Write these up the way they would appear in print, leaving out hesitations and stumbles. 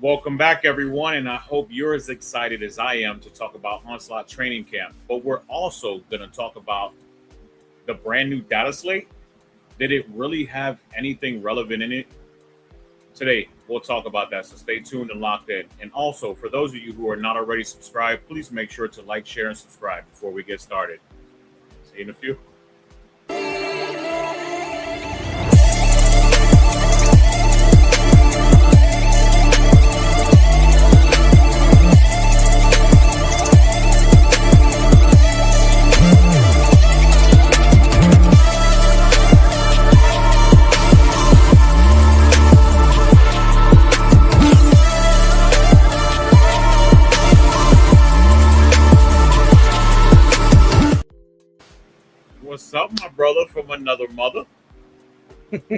Welcome back, everyone, and I hope you're as excited as I am to talk about Onslaught Training Camp. But we're also going to talk about the brand new Dataslate. Did it really have anything relevant in it? Today, we'll talk about that, so stay tuned and locked in. And also, for those of you who are not already subscribed, please make sure to like, share, and subscribe before we get started. See you in a few. What's up, my brother from another mother?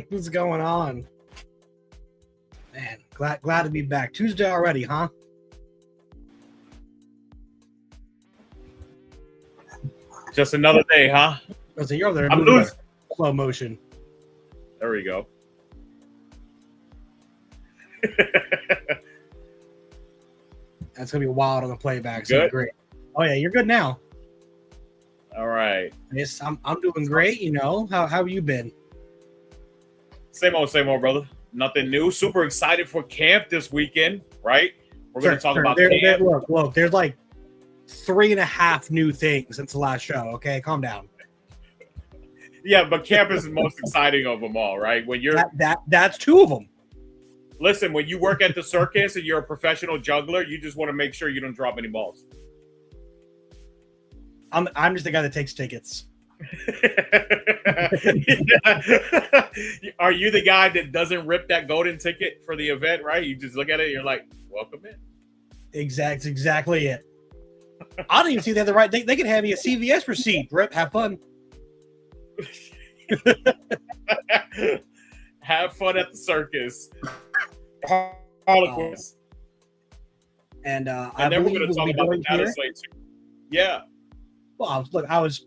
What's going on? Man, glad to be back. Tuesday already, huh? Just another day, huh? So you're over there I'm moving losing. slow motion. There we go. That's gonna be wild on the playback. Good? So great. Oh yeah, you're good now. All right. Yes, I'm doing great. You know, how have you been? Same old, brother. Nothing new. Super excited for camp this weekend, right? We're going to talk about camp. Look, there's like 3.5 new things since the last show. Okay, calm down. Yeah, but camp is the most exciting of them all, right? When you're that's 2 of them. Listen, when you work at the circus and you're a professional juggler, you just want to make sure you don't drop any balls. I'm just the guy that takes tickets. Are you the guy that doesn't rip that golden ticket for the event, right? You just look at it and you're like, welcome in. Exactly it. I don't even see they have the right. They could have me a CVS receipt. Rip, have fun. Have fun at the circus. Harlequins. And then we're going to talk about the Dataslate too. Yeah. Well, look, I was,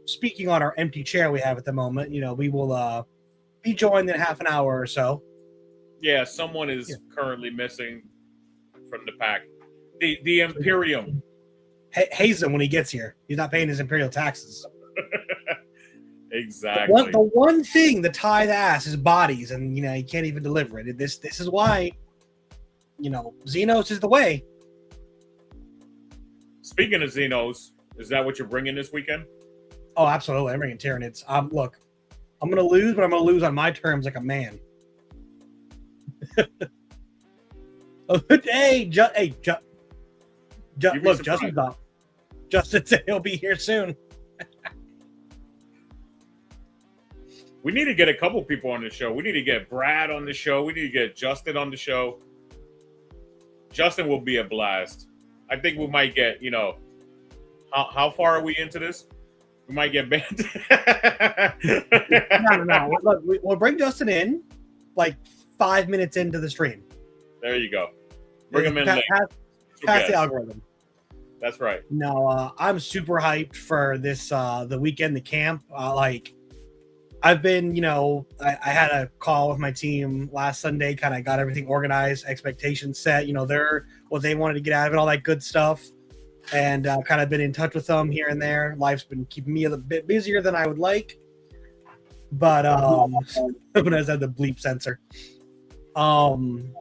speaking on our empty chair we have at the moment. You know, we will be joined in half an hour or so. Yeah, someone is currently missing from the pack. The Imperium. Hazen, when he gets here, he's not paying his Imperial taxes. Exactly. The one thing the tithe ass is bodies, and he can't even deliver it. This is why, Xenos is the way. Speaking of Xenos. Is that what you're bringing this weekend? Oh, absolutely. I'm bringing Tyranids. Look, I'm going to lose, but I'm going to lose on my terms like a man. Look, Justin's up. Justin said he'll be here soon. We need to get a couple people on the show. We need to get Brad on the show. We need to get Justin on the show. Justin will be a blast. I think we might get, How far are we into this? We might get banned. No. Look, we'll bring Justin in like 5 minutes into the stream. There you go. Bring him in late. Pass the algorithm. That's right. No, I'm super hyped for this the weekend, the camp. I've been, I had a call with my team last Sunday, kind of got everything organized, expectations set, they're what they wanted to get out of it, all that good stuff. And kind of been in touch with them here and there. Life's been keeping me a little bit busier than I would like. But when I had the bleep sensor. I'm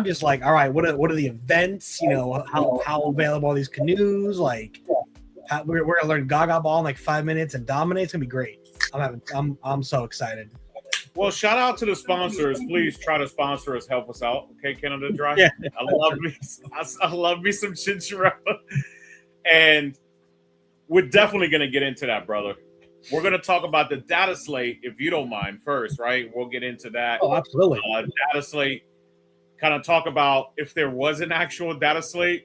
just like, all right, what are the events? How available are these canoes? Like, we're gonna learn Gaga Ball in like 5 minutes and dominate. It's gonna be great. I'm so excited. Well, shout out to the sponsors. Please try to sponsor us, help us out. Okay, Canada Dry. Yeah. I love me some Chinchilla. And we're definitely gonna get into that, brother. We're gonna talk about the Dataslate, if you don't mind, first, right? We'll get into that. Oh, absolutely. Dataslate. Kind of talk about if there was an actual Dataslate.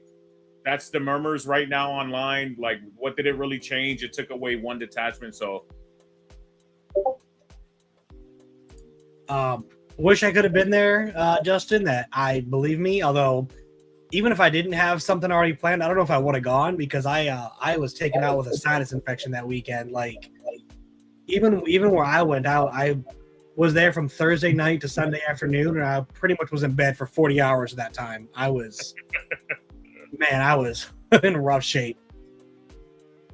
That's the murmurs right now online. Like, what did it really change? It took away one detachment, so. Wish I could have been there, Justin. Believe me. Although, even if I didn't have something already planned, I don't know if I would have gone because I was taken out with a sinus infection that weekend. Like even where I went out, was there from Thursday night to Sunday afternoon, and I pretty much was in bed for 40 hours at that time. I was in rough shape.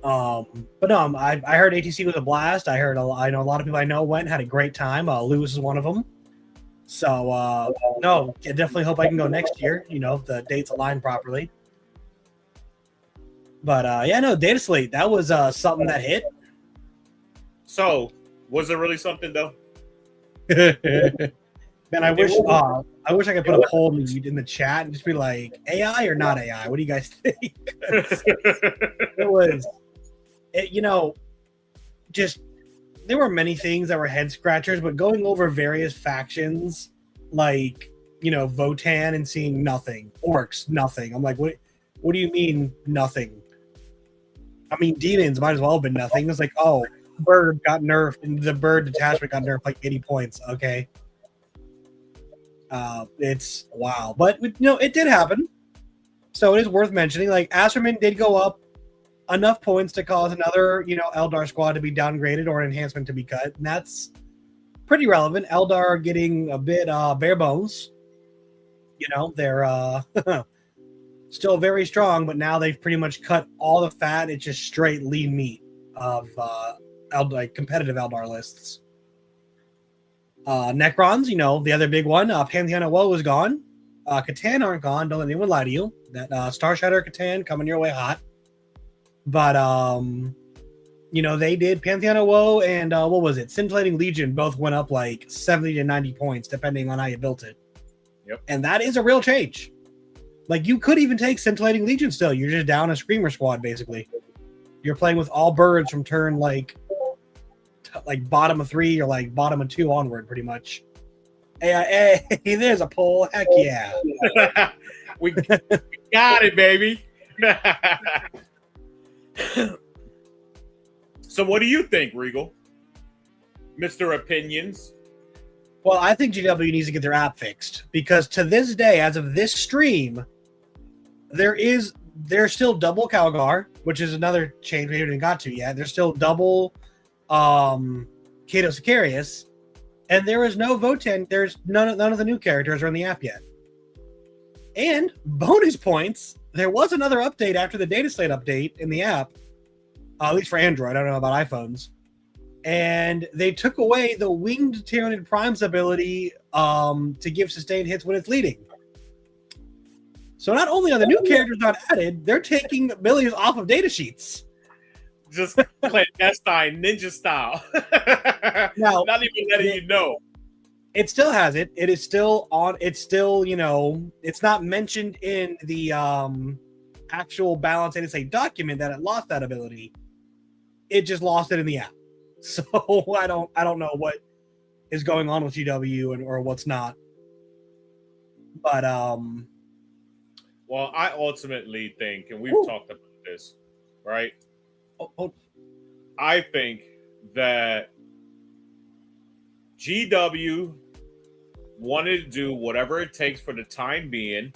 But no, I heard ATC was a blast. I know a lot of people I know went, had a great time. Lewis is one of them. So no, I definitely hope I can go next year. If the dates align properly. But Dataslate, that was something that hit. So, was it really something though? Man, I wish I could put a poll in the chat and just be like, AI or not AI? What do you guys think? Just there were many things that were head scratchers, but going over various factions like Votan and seeing nothing, orcs, nothing. I'm like, what do you mean nothing? I mean, demons might as well have been nothing. It's like, oh, bird got nerfed, and the bird detachment got nerfed like 80 points. Okay. It's wow. But, it did happen. So it is worth mentioning. Like, Asterman did go up enough points to cause another, Eldar squad to be downgraded or an enhancement to be cut. And that's pretty relevant. Eldar getting a bit bare bones. They're still very strong, but now they've pretty much cut all the fat. It's just straight lean meat of competitive Eldar lists. Necrons, the other big one. Pantheon of Woe is gone. Catan aren't gone. Don't let anyone lie to you. That Star Shatter Catan coming your way hot. But they did Pantheon of Woe and what was it? Scintillating Legion both went up like 70 to 90 points depending on how you built it. Yep. And that is a real change. Like, you could even take Scintillating Legion still. You're just down a Screamer squad, basically. You're playing with all birds from turn, like bottom of 3 or, like, bottom of 2 onward, pretty much. Hey, there's a poll. Heck yeah. we got it, baby. So what do you think, Regal? Mr. Opinions? Well, I think GW needs to get their app fixed, because to this day, as of this stream, there's still double Calgar, which is another change we haven't got to yet. There's still double Kato Sicarius, and there is no Votan. There's none of the new characters are in the app yet. And bonus points, there was another update after the Dataslate update in the app, at least for Android. I don't know about iPhones. And they took away the Winged Tyranid Prime's ability to give sustained hits when it's leading. So not only are the new characters not added, they're taking abilities off of data sheets. Just clandestine ninja style. Now, not even letting you know. It still has it. It is still on. It's still, it's not mentioned in the actual balance data say document that it lost that ability. It just lost it in the app. So I don't know what is going on with GW or what's not. But well, I ultimately think, and we've talked about this, right? I think that GW wanted to do whatever it takes for the time being,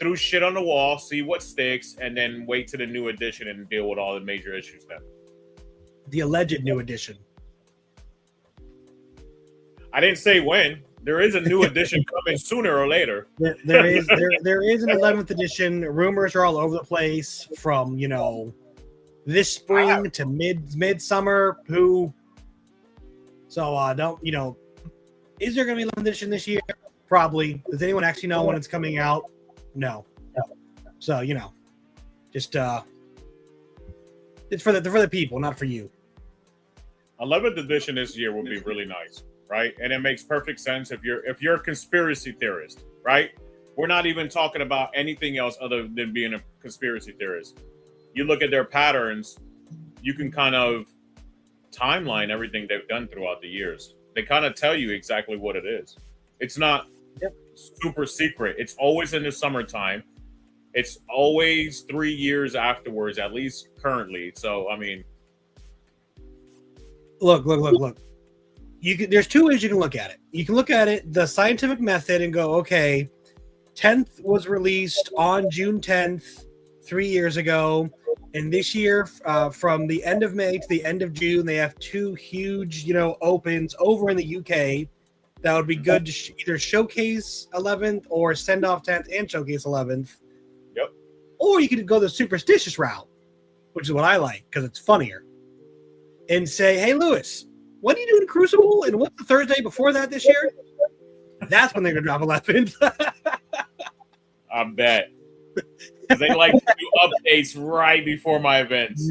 threw shit on the wall, see what sticks, and then wait to the new edition and deal with all the major issues then. The alleged new edition. I didn't say when. There is a new edition coming sooner or later. There is an 11th edition. Rumors are all over the place from, this spring to midsummer. So don't, is there going to be an 11th edition this year? Probably. Does anyone actually know when it's coming out? No. So, just it's for the people, not for you. 11th edition this year will be really nice, right? And it makes perfect sense if you're a conspiracy theorist, right? We're not even talking about anything else other than being a conspiracy theorist. You look at their patterns, you can kind of timeline everything they've done throughout the years. They kind of tell you exactly what it is. It's not super secret. It's always in the summertime. It's always 3 years afterwards, at least currently. So, I mean, Look. There's two ways you can look at it. You can look at it the scientific method and go, okay, 10th was released on June 10th, 3 years ago. And this year, from the end of May to the end of June, they have 2 huge, opens over in the UK that would be good to either showcase 11th or send off 10th and showcase 11th. Yep. Or you could go the superstitious route, which is what I like because it's funnier. And say, hey, Lewis, what are you doing Crucible? And what's the Thursday before that this year? That's when they're going to drop 11th. I bet. They like to do updates right before my events.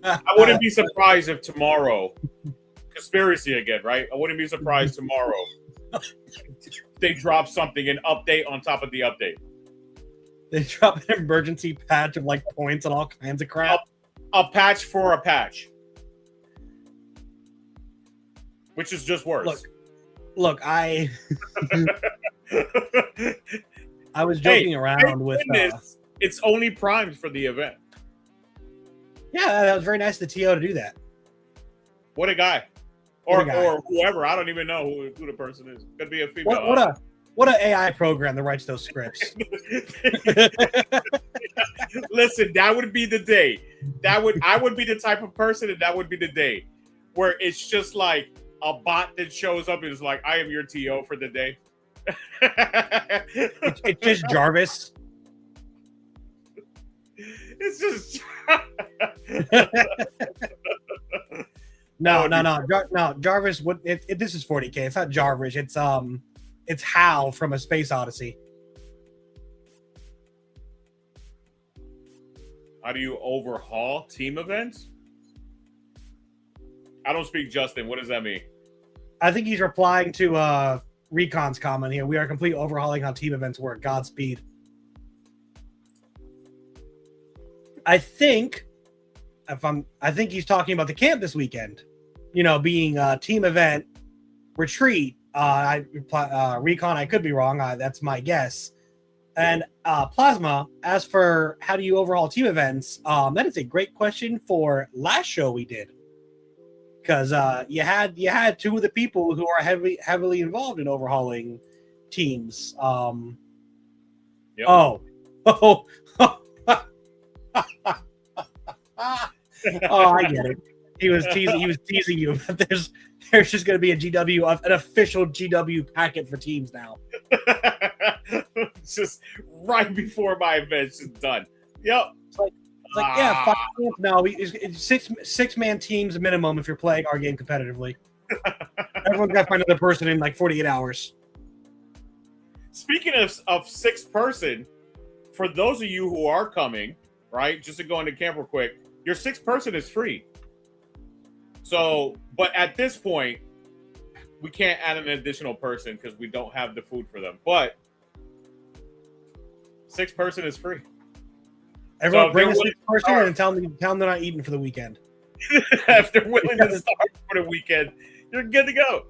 I wouldn't be surprised if tomorrow, conspiracy again, right? I wouldn't be surprised tomorrow they drop something, an update on top of the update. They drop an emergency patch of like points and all kinds of crap. A patch for a patch. Which is just worse. Look, I was joking around with it's only primed for the event. Yeah, that was very nice of the TO to do that. What a guy. Or whoever. I don't even know who the person is. Could be a female. What a AI program that writes those scripts. Listen, that would be the day. I would be the type of person, and that would be the day where it's just like a bot that shows up and is like, I am your TO for the day. It's just Jarvis. It's just No, Jarvis. This is 40K. It's not Jarvis. It's Hal from A Space Odyssey. How do you overhaul team events? I don't speak Justin. What does that mean? I think he's replying to Recon's comment here. We are completely overhauling how team events work. Godspeed. I think he's talking about the camp this weekend. Being a team event retreat. Recon, I could be wrong. That's my guess. And Plasma, as for how do you overhaul team events, that is a great question for last show we did. Because you had 2 of the people who are heavily involved in overhauling teams. Yep. Oh, I get it. He was teasing you. There's just going to be an official GW packet for teams now. Just right before my event's just done. Yep. It's like yeah, 5 teams. No, it's 6-man teams minimum if you're playing our game competitively. Everyone's got to find another person in like 48 hours. Speaking of 6-person, for those of you who are coming, right, just to go into camp real quick, your 6-person is free. So, but at this point, we can't add an additional person because we don't have the food for them. But 6-person is free. Everyone bring a 6-person and tell them they're not eating for the weekend. If they're willing to start for the weekend, you're good to go.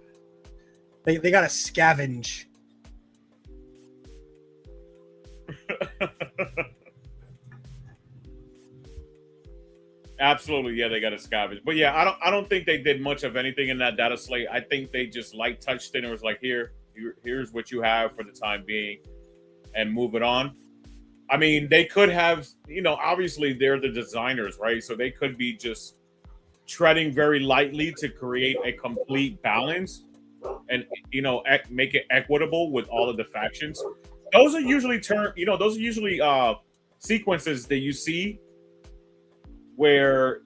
They got to scavenge. Absolutely, yeah, they got to scavenge. But yeah, I don't think they did much of anything in that data slate. I think they just light touched it and was like, here's what you have for the time being, and move it on. I mean, they could have, obviously they're the designers, right? So they could be just treading very lightly to create a complete balance and, make it equitable with all of the factions. Those are usually sequences that you see where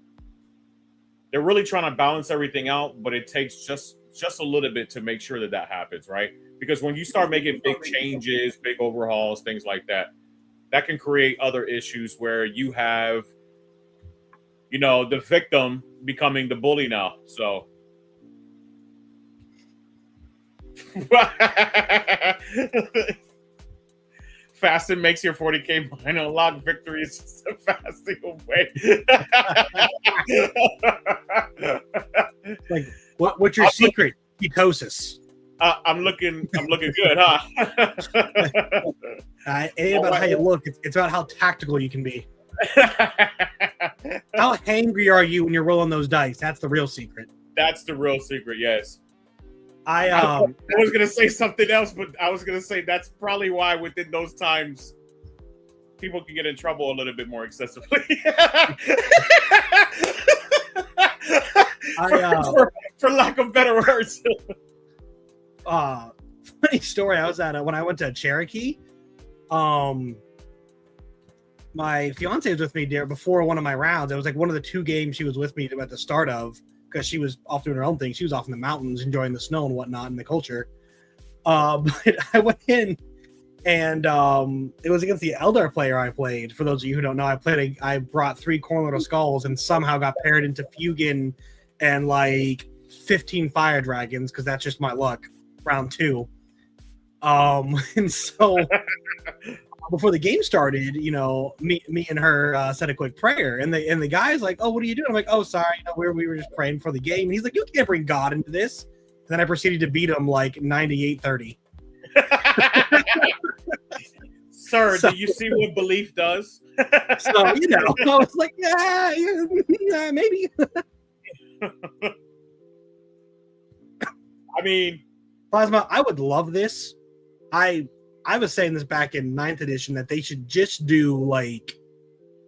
they're really trying to balance everything out, but it takes just a little bit to make sure that happens, right? Because when you start making big changes, big overhauls, things like that, that can create other issues where you have, the victim becoming the bully now. So fasting makes your 40K mine unlock victories just fasting away. Like, what's your secret? Ketosis. I'm looking good, huh? It ain't about how you look. It's about how tactical you can be. How angry are you when you're rolling those dice? That's the real secret. That's the real secret, yes. I was going to say something else, but I was going to say that's probably why within those times people can get in trouble a little bit more excessively. For lack of better words. Funny story. I was at when I went to Cherokee. My fiance was with me there before one of my rounds. It was like one of the 2 games she was with me at the start of, because she was off doing her own thing. She was off in the mountains enjoying the snow and whatnot and the culture. But I went in, and it was against the Eldar player I played. For those of you who don't know, I brought 3 Cornlord of Skulls and somehow got paired into Fugin and like 15 Fire Dragons, because that's just my luck. Round 2. And so before the game started, you know, me and her said a quick prayer, and the guy's like, "Oh, what are you doing?" I'm like, "Oh, sorry, you know, we were just praying for the game." And he's like, "You can't bring God into this." And then I proceeded to beat him like 98-30. Sir, do you see what belief does? So, you know, I was like, yeah, maybe. I mean, Plasma, I would love this. I was saying this back in 9th edition that they should just do like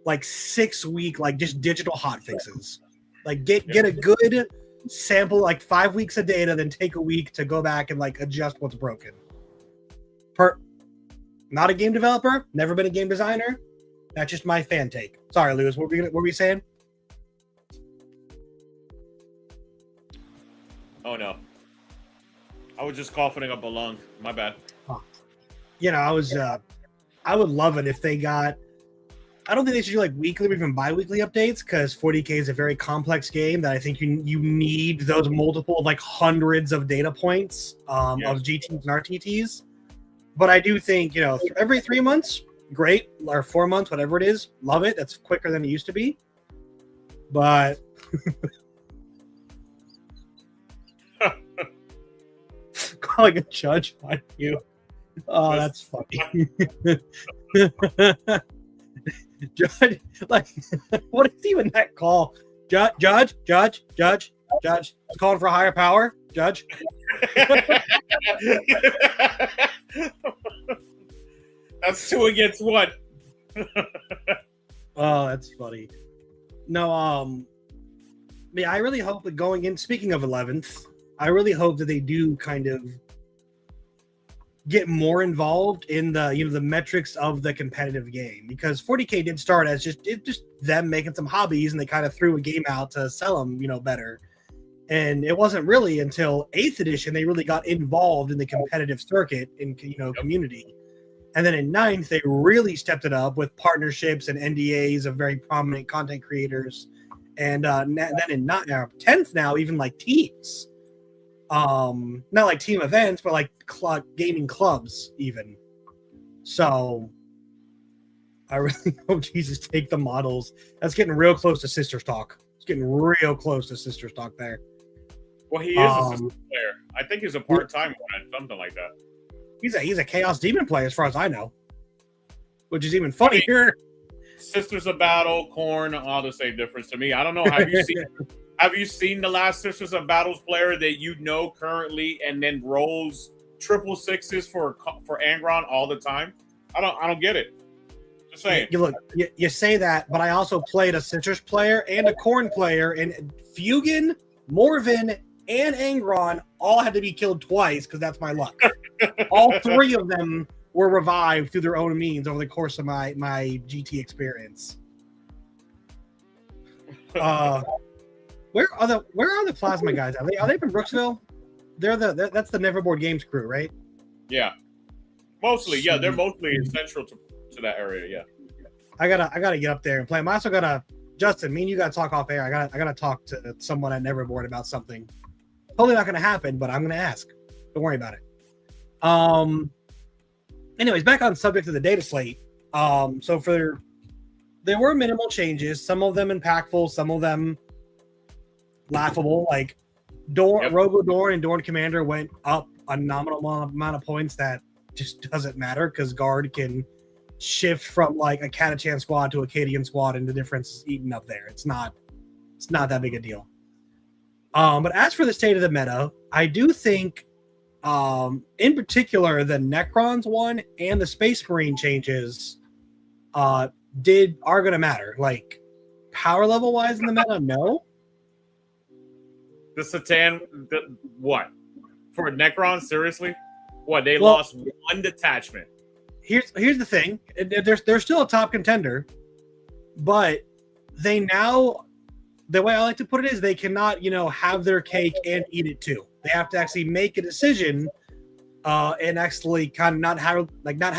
6-week, like just digital hot fixes. Like get a good sample, like 5 weeks of data, then take a week to go back and like adjust what's broken. Not a game developer, never been a game designer. That's just my fan take. Sorry, Lewis, what were we saying? Oh no. I was just coughing up a lung. My bad. You know, I would love it if they got, I don't think they should do like weekly or even bi-weekly updates, because 40K is a very complex game that I think you need those multiple, like hundreds of data points of GTs and RTTs. But I do think, you know, every 3 months, great, or 4 months, whatever it is, love it. That's quicker than it used to be. But calling a judge on you. Oh, that's funny. Judge, like, what is even that call? Judge, calling for a higher power, Judge. That's 2 against 1. Oh, that's funny. No, yeah, I really hope that going in, speaking of 11th, I really hope that they do kind of get more involved in the, you know, the metrics of the competitive game, because 40K did start as just them making some hobbies, and they kind of threw a game out to sell them, you know, better. And it wasn't really until 8th edition they really got involved in the competitive circuit in, you know, community. And then in 9th they really stepped it up with partnerships and NDAs of very prominent content creators. And then in 10th now, even like teams. Not like team events, but like gaming clubs even. So I really hope Jesus take the models. That's getting real close to Sister Stock. It's getting real close to Sister Stock there. Well, he is a Sister player. I think he's a part-time one, something like that. He's a Chaos Demon player as far as I know. Which is even funnier. Sisters of Battle, Corn, all the same difference to me. I don't know. Have you seen the last Sisters of Battles player that you know currently and then rolls 666s for Angron all the time? I don't get it. Just saying. You say that, but I also played a Citrus player and a Corn player, and Fugin, Morven, and Angron all had to be killed twice because that's my luck. All 3 of them were revived through their own means over the course of my GT experience. Where are the Plasma guys? Are they from Brooksville? That's the Neverboard Games crew, right? Yeah, mostly. Yeah, they're mostly central to that area. Yeah, I gotta get up there and play. I'm also gonna, Justin, me and you gotta talk off air. I gotta talk to someone at Neverboard about something. Probably not gonna happen, but I'm gonna ask. Don't worry about it. Anyways, back on subject of the data slate. So there were minimal changes. Some of them impactful. Some of them laughable. Like Rogo Dorn and Dorn Commander went up a nominal amount of points that just doesn't matter, because Guard can shift from like a Catachan squad to a Cadian squad, and the difference is eaten up there. It's not that big a deal. But as for the state of the meta, I do think in particular the Necrons one and the Space Marine changes are going to matter. Like power level wise in the meta, no. The Satan, what? For Necron, seriously? What, they lost one detachment. Here's the thing. They're still a top contender, but they now, the way I like to put it is they cannot, have their cake and eat it too. They have to actually make a decision and actually kind of not have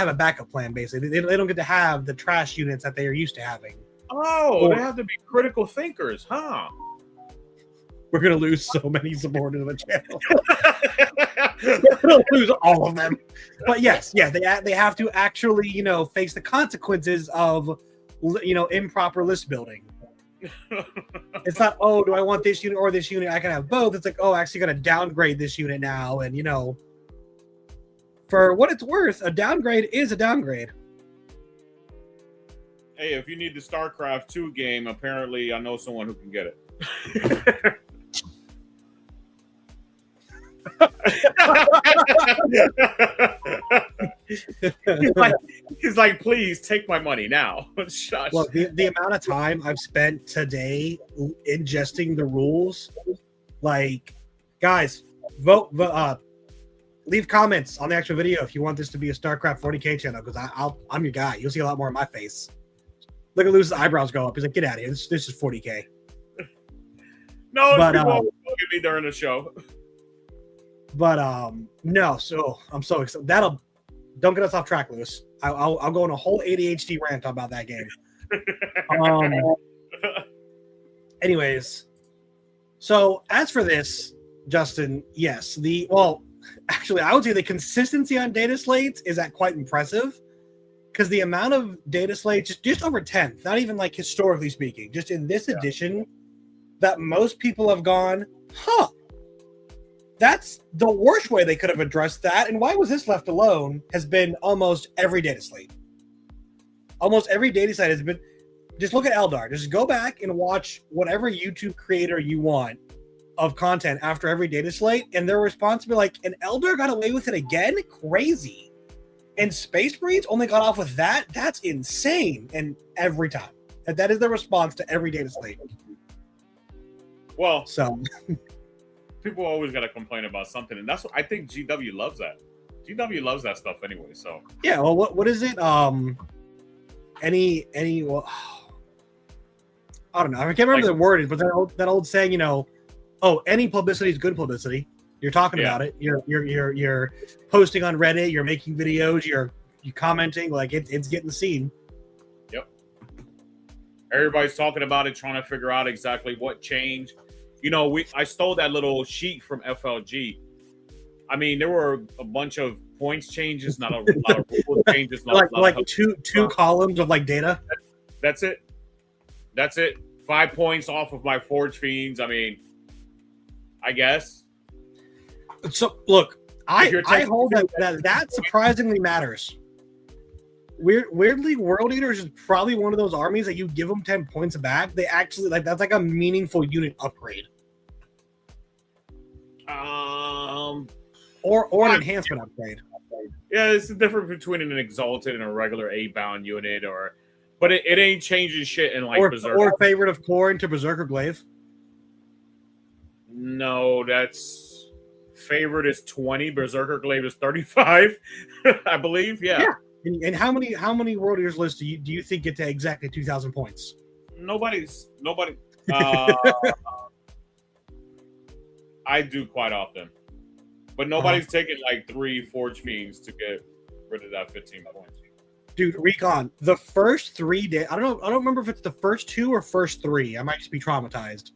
a backup plan, basically. They don't get to have the trash units that they are used to having. Oh, they have to be critical thinkers, huh? We're going to lose so many supporters of the channel. We're going to lose all of them. But yes, they have to actually, face the consequences of, improper list building. It's not, oh, do I want this unit or this unit? I can have both. It's like, oh, actually got to downgrade this unit now. And, for what it's worth, a downgrade is a downgrade. Hey, if you need the StarCraft 2 game, apparently I know someone who can get it. he's like, please take my money now. Shush. Well, the amount of time I've spent today ingesting the rules, like, guys, vote, leave comments on the actual video if you want this to be a StarCraft 40K channel, because I'm your guy. You'll see a lot more of my face. Look at Luz's eyebrows go up. He's like, get out of here. This is 40K. No, people will get me during the show. But no, so I'm so excited. Don't get us off track, Lewis. I'll go on a whole ADHD rant about that game. Anyways, so as for this, Justin, yes, actually, I would say the consistency on Dataslate is quite impressive, because the amount of Dataslate, just over 10, not even like historically speaking, just in this edition, that most people have gone, that's the worst way they could have addressed that. And why was this left alone has been almost every Dataslate. Almost every Dataslate has been, just look at Eldar. Just go back and watch whatever YouTube creator you want of content after every Dataslate, and their response will be like, and Eldar got away with it again? Crazy. And Space Marines only got off with that? That's insane. And every time. And that is the response to every Dataslate. Well, so people always got to complain about something, and that's what I think GW loves that. GW loves that stuff anyway. So yeah, well, what is it? Any well, I don't know. I can't remember the word, but that old saying, any publicity is good publicity. You're talking about it. You're posting on Reddit. You're making videos. You're commenting. Like it's getting seen. Yep. Everybody's talking about it, trying to figure out exactly what changed. I stole that little sheet from FLG. I mean, there were a bunch of points changes, not a lot of rule changes. Two columns of data. That's it. 5 points off of my Forge Fiends. I mean, I guess. So look, I hold that surprisingly matters. Weirdly, World Eaters is probably one of those armies that you give them 10 points back. They actually that's like a meaningful unit upgrade. Or an enhancement upgrade. Yeah, it's the difference between an exalted and a regular A-bound unit, but it ain't changing shit in Berserker. Or favorite of Corn to Berserker Glaive. No, that's favorite is 20. Berserker Glaive is 35, I believe. Yeah. And how many World Eaters lists do you think get to exactly 2,000 points? Nobody. I do quite often, but nobody's taking 3 Forge Fiends to get rid of that 15 points. Dude, Recon, the first 3 days, I don't remember if it's the first 2 or first 3. I might just be traumatized.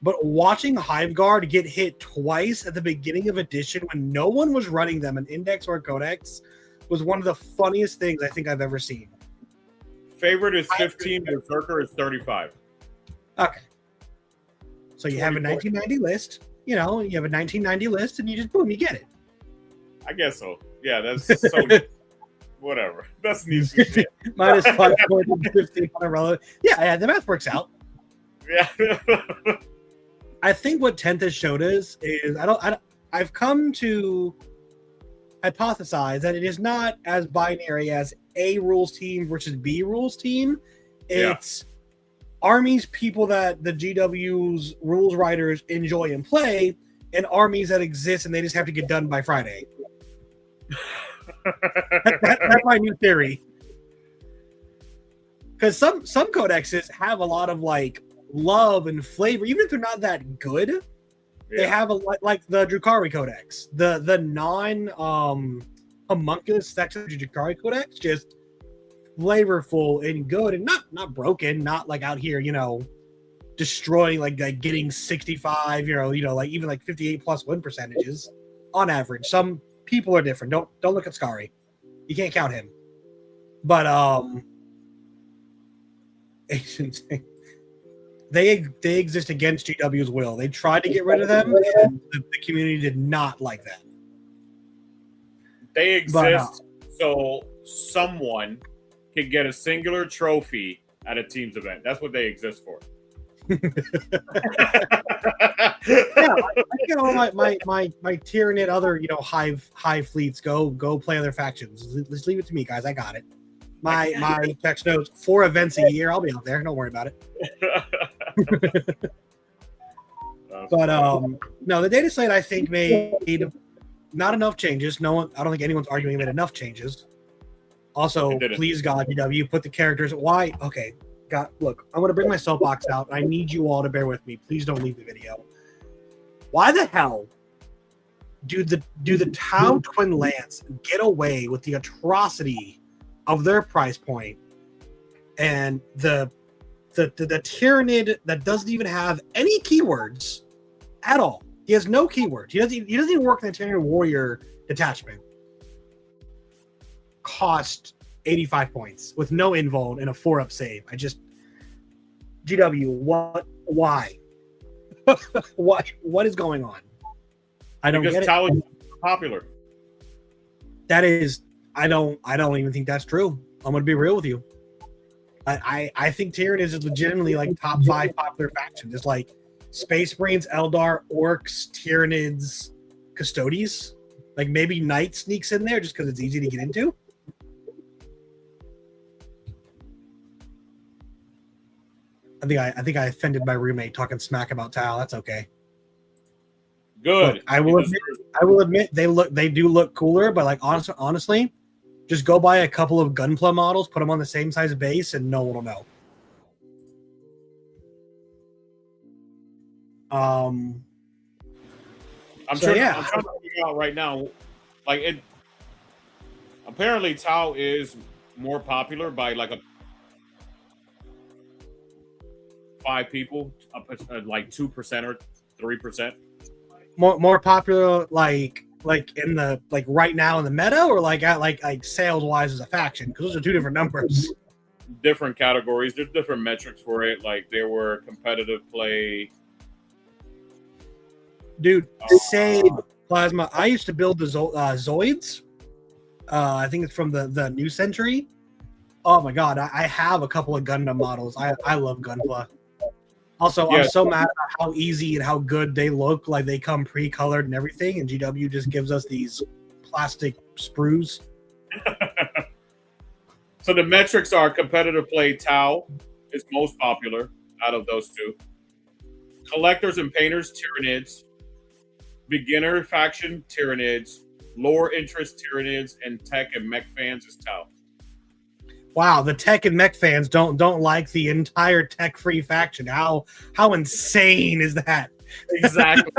But watching Hive Guard get hit twice at the beginning of Edition when no one was running them, an Index or a Codex, was one of the funniest things I think I've ever seen. Favorite is 15, Berserker is 35. Okay. So you have a 1990 list. You have a 1990 list, and you just, boom, you get it. I guess so. Yeah, that's so... whatever. That's neat. Minus 5 points and 15 on a relevant. Yeah, the math works out. Yeah. I think what 10th has showed us is I've come to hypothesize that it is not as binary as A rules team versus B rules team. It's armies, people that the GW's rules writers enjoy and play, and armies that exist and they just have to get done by Friday. That's my new theory. Because some codexes have a lot of like love and flavor, even if they're not that good. They have a like the Drukhari Codex, the non homunculus section of the Drukhari Codex, just flavorful and good, and not broken, not like out here, destroying like getting 65, like even like 58 plus win percentages on average. Some people are different. Don't look at Scary. You can't count him. But they exist against GW's will. They tried to get rid of them, and the community did not like that. They exist so someone can get a singular trophy at a team's event. That's what they exist for. Yeah, I get all my Tyranid other hive fleets go play other factions. Let's leave it to me, guys. I got it. My text notes 4 events a year. I'll be out there. Don't worry about it. But no, the Dataslate I think made not enough changes. I don't think anyone's arguing it made enough changes. Also, please God, GW, put the characters. Why? Okay, look, I'm gonna bring my soapbox out. I need you all to bear with me. Please don't leave the video. Why the hell do the Tau Twin Lance get away with the atrocity of their price point, and the Tyranid that doesn't even have any keywords at all? He has no keywords. He doesn't even work in the Tyranid Warrior detachment. Cost 85 points with no invuln and a 4-up save. GW, why? What is going on? I don't get it. Because Tau is popular. That is, I don't even think that's true. I'm gonna be real with you. I think Tyranid is legitimately like top 5 popular faction. Just like Space Marines, Eldar, Orcs, Tyranids, Custodes. Like maybe Knight sneaks in there just because it's easy to get into. I think I offended my roommate talking smack about Tau. That's okay. Good. Look, I will admit they do look cooler, but like honestly, just go buy a couple of Gunpla models, put them on the same size base, and no one will know. I'm trying to figure out right now, like it. Apparently, Tau is more popular by like 5 people, like 2% or 3%. More popular, like in the right now in the meta, or like sales wise as a faction, because those are 2 different numbers. Different categories. There's different metrics for it. Like there were competitive play. Dude, save plasma. I used to build the Zoids. I think it's from the New Century. Oh my god, I have a couple of Gundam models. I love Gunpla. Also, I'm so mad at how easy and how good they look. Like they come pre-colored and everything, and GW just gives us these plastic sprues. So the metrics are competitive play. Tau is most popular out of those 2. Collectors and painters, Tyranids. Beginner faction, Tyranids. Lore interest, Tyranids. And tech and mech fans is Tau. Wow, the tech and mech fans don't like the entire tech-free faction. How insane is that? Exactly.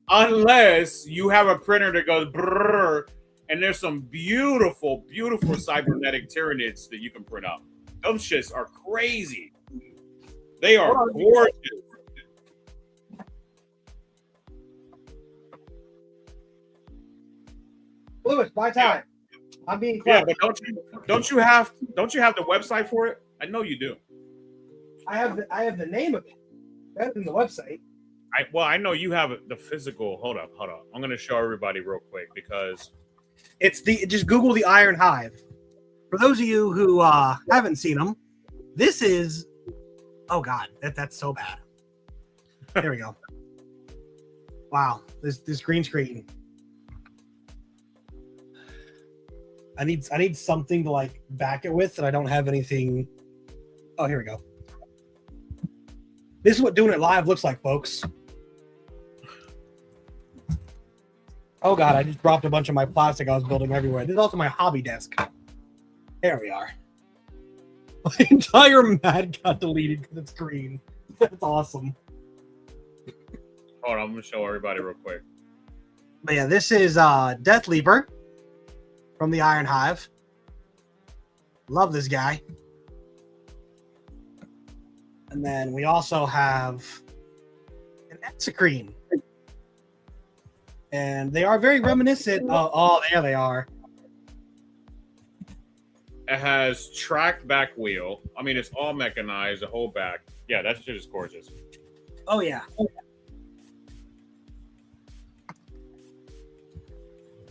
unless you have a printer that goes brrr, and there's some beautiful cybernetic Tyranids that you can print out. Those shits are crazy. They are gorgeous. Lewis, my time. I'm being clever. Yeah, but don't you have the website for it? I know you do. I have the name of it. That's in the website. I know you have the physical. Hold up. I'm gonna show everybody real quick because it's just Google the Iron Hive. For those of you who haven't seen them, this is god, that's so bad. There we go. Wow, this green screen. I need something to like back it with, and I don't have anything. Oh, here we go. This is what doing it live looks like, folks. Oh god, I just dropped a bunch of my plastic I was building everywhere. This is also my hobby desk. There we are. My entire mat got deleted because it's green. That's awesome. Hold on, I'm gonna show everybody real quick. But yeah, this is Death Leaper from the Iron Hive. Love this guy. And then we also have an Exocrine. And they are very reminiscent. Oh, there they are. It has tracked back wheel. I mean, it's all mechanized, the whole back. Yeah, that shit is gorgeous. Oh, yeah.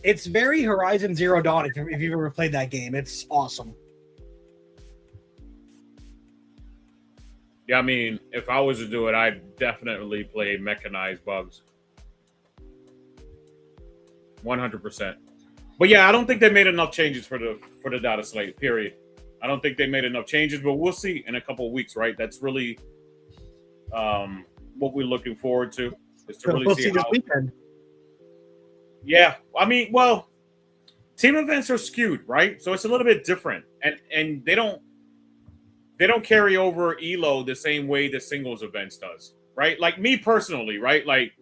It's very Horizon Zero Dawn if you've ever played that game. It's awesome. Yeah, I mean, if I was to do it, I'd definitely play mechanized bugs. 100%. But yeah, I don't think they made enough changes for the Dataslate, period. I don't think they made enough changes, but we'll see in a couple of weeks, right? That's really what we're looking forward to, is to really see this weekend. Yeah, I mean, well, team events are skewed, right? So it's a little bit different, and they don't carry over ELO the same way the singles events does, right? Like me personally, right? Like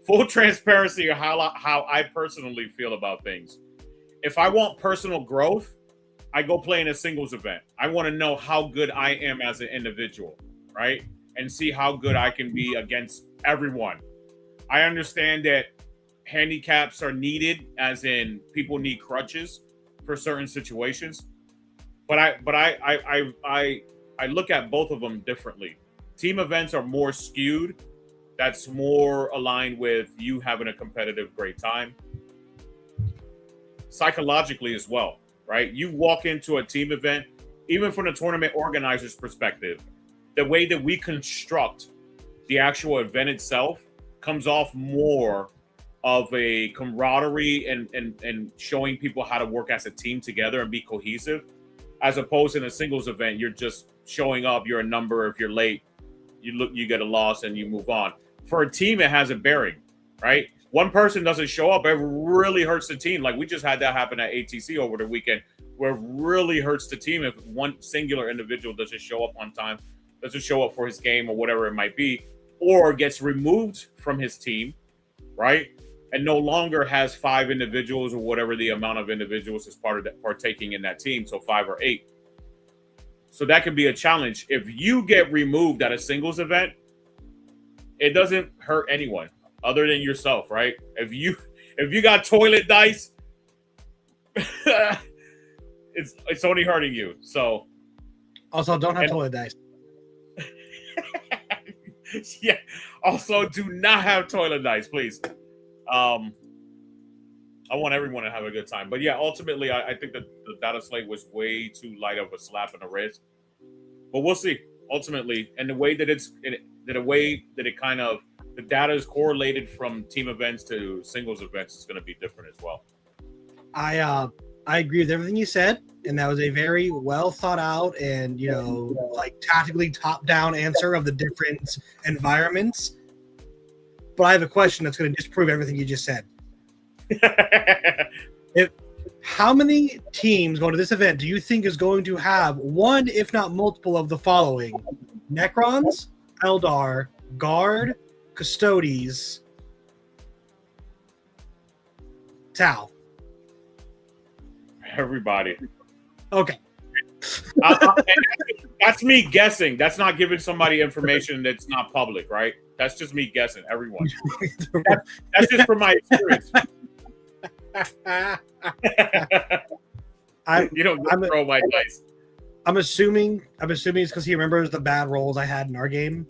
full transparency of how I personally feel about things. If I want personal growth, I go play in a singles event. I want to know how good I am as an individual, right? And see how good I can be against everyone. I understand that handicaps are needed, as in people need crutches for certain situations. But I look at both of them differently. Team events are more skewed. That's more aligned with you having a competitive great time. Psychologically as well, right? You walk into a team event, even from the tournament organizer's perspective, the way that we construct the actual event itself comes off more of a camaraderie and showing people how to work as a team together and be cohesive, as opposed to in a singles event, you're just showing up, you're a number, if you're late, you get a loss and you move on. For a team, it has a bearing, right? One person doesn't show up, it really hurts the team. Like we just had that happen at ATC over the weekend, where it really hurts the team if one singular individual doesn't show up on time, doesn't show up for his game or whatever it might be, or gets removed from his team, right? And no longer has 5 individuals or whatever the amount of individuals is part of that partaking in that team, so 5 or 8. So that could be a challenge. If you get removed at a singles event, it doesn't hurt anyone other than yourself, right? If you got toilet dice, it's only hurting you. So also don't have toilet dice. Yeah. Also, do not have toilet dice, please. I want everyone to have a good time. But yeah, ultimately, I think that the Dataslate was way too light of a slap in the wrist. But we'll see. Ultimately, and the way that the data is correlated from team events to singles events is going to be different as well. I agree with everything you said, and that was a very well thought out and like tactically top down answer of the different environments. But I have a question that's going to disprove everything you just said. How many teams going to this event do you think is going to have one, if not multiple, of the following? Necrons, Eldar, Guard, Custodes, Tau. Everybody. Okay. That's me guessing. That's not giving somebody information that's not public, right? That's just me guessing. Everyone. That's just from my experience. You don't throw my dice. I'm assuming it's because he remembers the bad rolls I had in our game.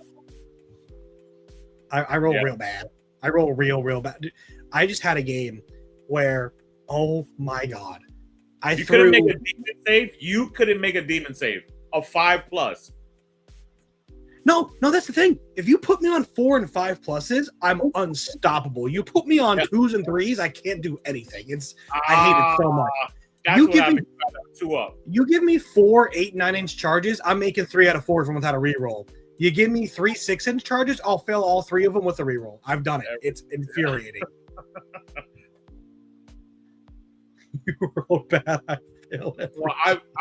I roll real bad. I roll real bad. Dude, I just had a game where, oh my god, you couldn't make a demon save. You couldn't make a demon save of 5+. No, that's the thing. If you put me on 4 and 5 pluses, I'm unstoppable. You put me on 2s and 3s, I can't do anything. I hate it so much. That's You what give happened. me 2 up. You give me 4 8, 9-inch charges, I'm making 3 out of 4 from without a reroll. You give me 3 6-inch charges, I'll fail all 3 of them with a reroll. I've done it. It's infuriating. You rolled bad. I failed it. Well,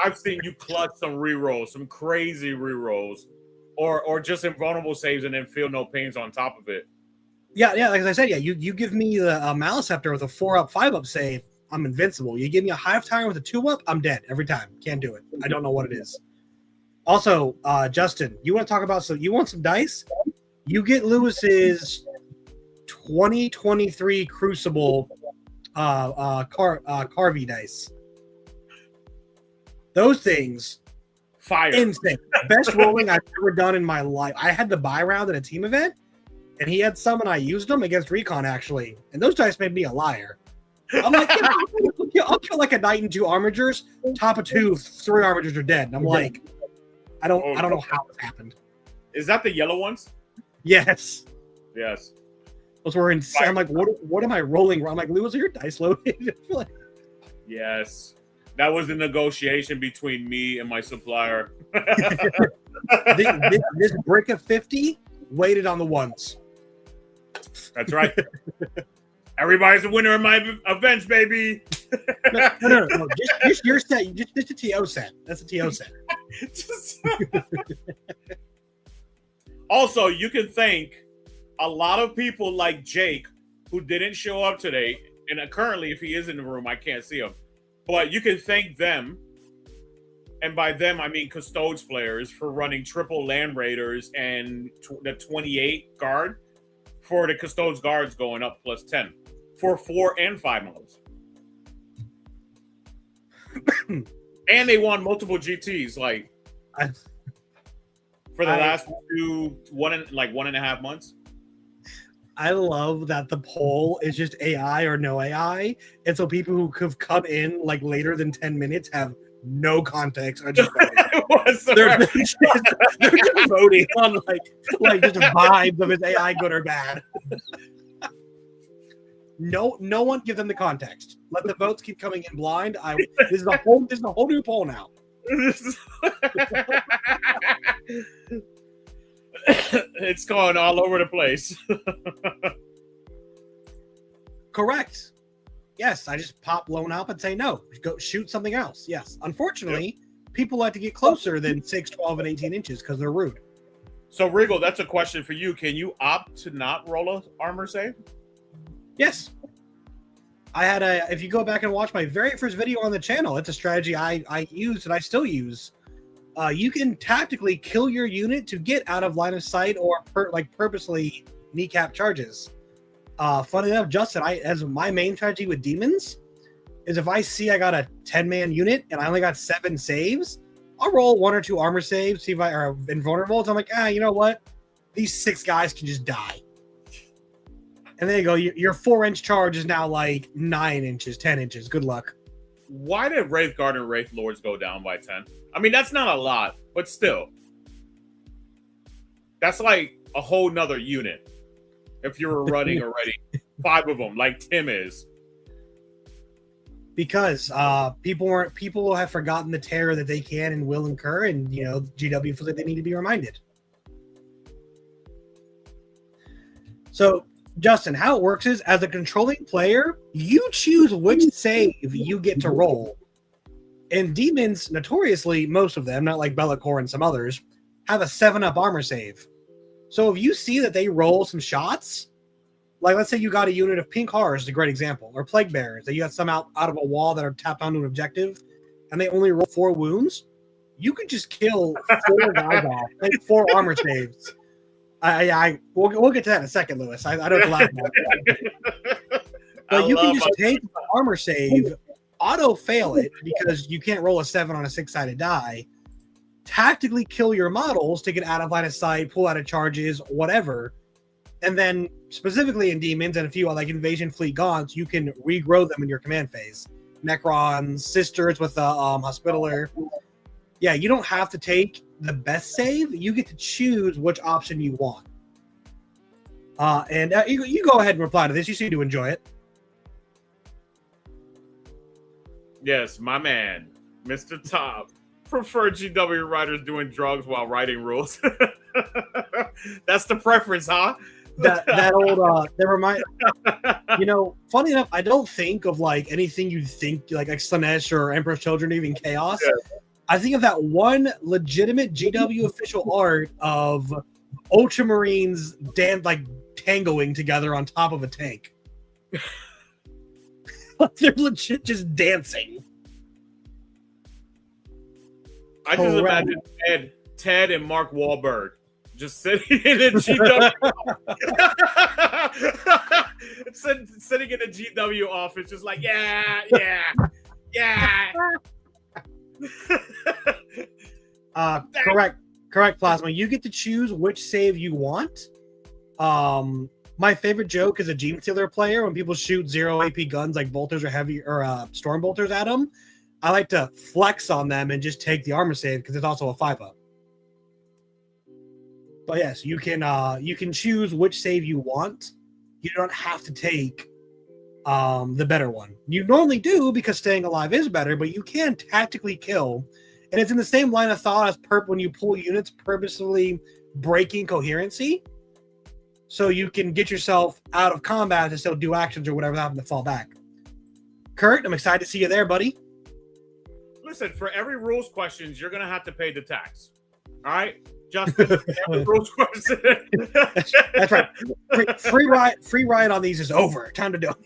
I've seen you clutch some rerolls, some crazy rerolls, or just invulnerable saves and then feel no pains on top of it. Yeah. Like I said, you give me the Maleceptor with a 4-up, 5-up save, I'm invincible. You give me a Hive Tyrant with a 2-up, I'm dead every time. Can't do it. I don't know what it is. Also, Justin, you want to talk about you want some dice? You get Lewis's 2023 Crucible Carvey dice. Those things, Fire. insane. Best rolling I've ever done in my life. I had to buy round at a team event, and he had some, and I used them against Recon, actually. And those dice made me a liar. I'm like, I'll kill like a knight and 2 armigers, top of 2, 3 armigers are dead. And I'm like, I don't know how this happened. Is that the yellow ones? Yes. Yes. Those were insane. I'm like, what am I rolling? I'm like, Lewis, are your dice loaded? Yes. That was the negotiation between me and my supplier. this brick of 50 waited on the ones. That's right. Everybody's a winner in my events, baby. No. Just your set. Just a TO set. That's a TO set. Also, you can thank a lot of people like Jake who didn't show up today. And currently, if he is in the room, I can't see him. But you can thank them, and by them I mean Custodes players, for running triple Land Raiders and the 28 guard for the Custodes guards going up plus 10 for 4 and 5 modes. And they won multiple GTs for the last 1.5 months. I love that the poll is just AI or no AI, and so people who have come in like later than 10 minutes have no context. Are just they're just voting on like just vibes of is AI good or bad. No one give them the context. Let the votes keep coming in blind. This is a whole new poll now. It's going all over the place. Correct. Yes, I just pop lone up and say no. Go shoot something else. Yes. Unfortunately, people like to get closer than 6, 12, and 18 inches because they're rude. So, Regal, that's a question for you. Can you opt to not roll a armor save? Yes. If you go back and watch my very first video on the channel, it's a strategy I used and I still use. You can tactically kill your unit to get out of line of sight or purposely kneecap charges. Funny enough, Justin, as my main strategy with demons is if I see I got a 10-man unit and I only got 7 saves, I'll roll 1 or 2 armor saves, see if I are invulnerable. So I'm like, you know what? These 6 guys can just die. And there you go. Your 4-inch charge is now like 9 inches, 10 inches. Good luck. Why did Wraith Guard and Wraith Lords go down by 10? I mean, that's not a lot, but still. That's like a whole nother unit. If you were running already 5 of them, like Tim is. Because people have forgotten the terror that they can and will incur, and GW feels like they need to be reminded. So, Justin, how it works is, as a controlling player, you choose which save you get to roll. And demons, notoriously, most of them, not like Bellicor and some others, have a 7-up armor save. So if you see that they roll some shots, like let's say you got a unit of Pink Horrors, is a great example, or Plague Bearers, that you got some out of a wall that are tapped onto an objective, and they only roll 4 wounds, you could just kill 4 guys off, like 4 armor saves. We'll get to that in a second, Lewis. I don't laugh about it. But you can just take the armor save, auto fail it because you can't roll a 7 on a 6-sided die, tactically kill your models to get out of line of sight, pull out of charges, whatever, and then specifically in demons and a few like invasion fleet gaunts, you can regrow them in your command phase. Necrons, sisters with the hospitaler. Yeah, you don't have to take the best save. You get to choose which option you want. And you go ahead and reply to this. You seem to enjoy it. Yes, my man, Mr. Top, prefer GW writers doing drugs while writing rules. That's the preference, huh? That old that remind funny enough, I don't think of like anything you think like Slanesh or Emperor's Children, even Chaos. Yeah. I think of that one legitimate GW official art of Ultramarines tangoing together on top of a tank. They're legit just dancing. I just imagine Ted and Mark Wahlberg just sitting in a GW sitting in a GW office, just like, yeah. Correct, Plasma. You get to choose which save you want. My favorite joke is a Gene Stealer player when people shoot 0 AP guns like bolters or heavy or storm bolters at them. I like to flex on them and just take the armor save because it's also a 5-up. But yes, you can choose which save you want. You don't have to take the better one. You normally do because staying alive is better, but you can tactically kill. And it's in the same line of thought as when you pull units purposefully breaking coherency. So you can get yourself out of combat to still do actions or whatever that happens to fall back. Kurt, I'm excited to see you there, buddy. Listen, for every rules questions, you're going to have to pay the tax. All right? Justin, every rules question. That's right. Free ride on these is over. Time to do it.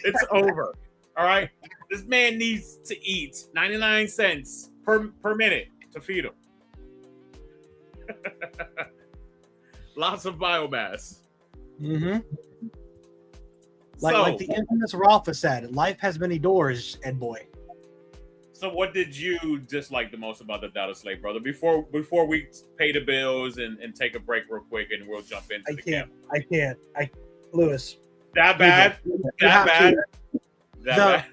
It's over. All right? This man needs to eat 99 cents per minute to feed him. Lots of biomass. Mm-hmm. Like the infamous Rafa said, life has many doors, Ed boy. So what did you dislike the most about the Dataslate, brother? Before we pay the bills and take a break real quick and we'll jump into the camp. I can't. Lewis. That bad? That bad?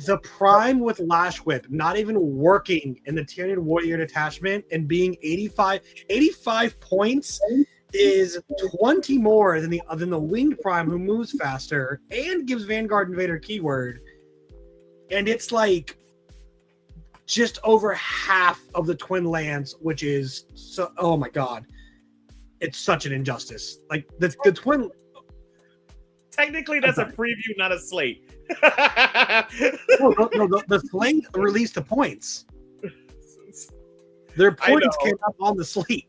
The Prime with Lash Whip not even working in the Tyranid Warrior detachment and being 85 points is 20 more than the Winged Prime who moves faster and gives Vanguard Invader keyword. And it's like just over half of the Twin Lance, which is so, oh my god. It's such an injustice. Like the Twin. Technically, that's a preview, not a slate. No, the slate released the points. Their points came up on the slate.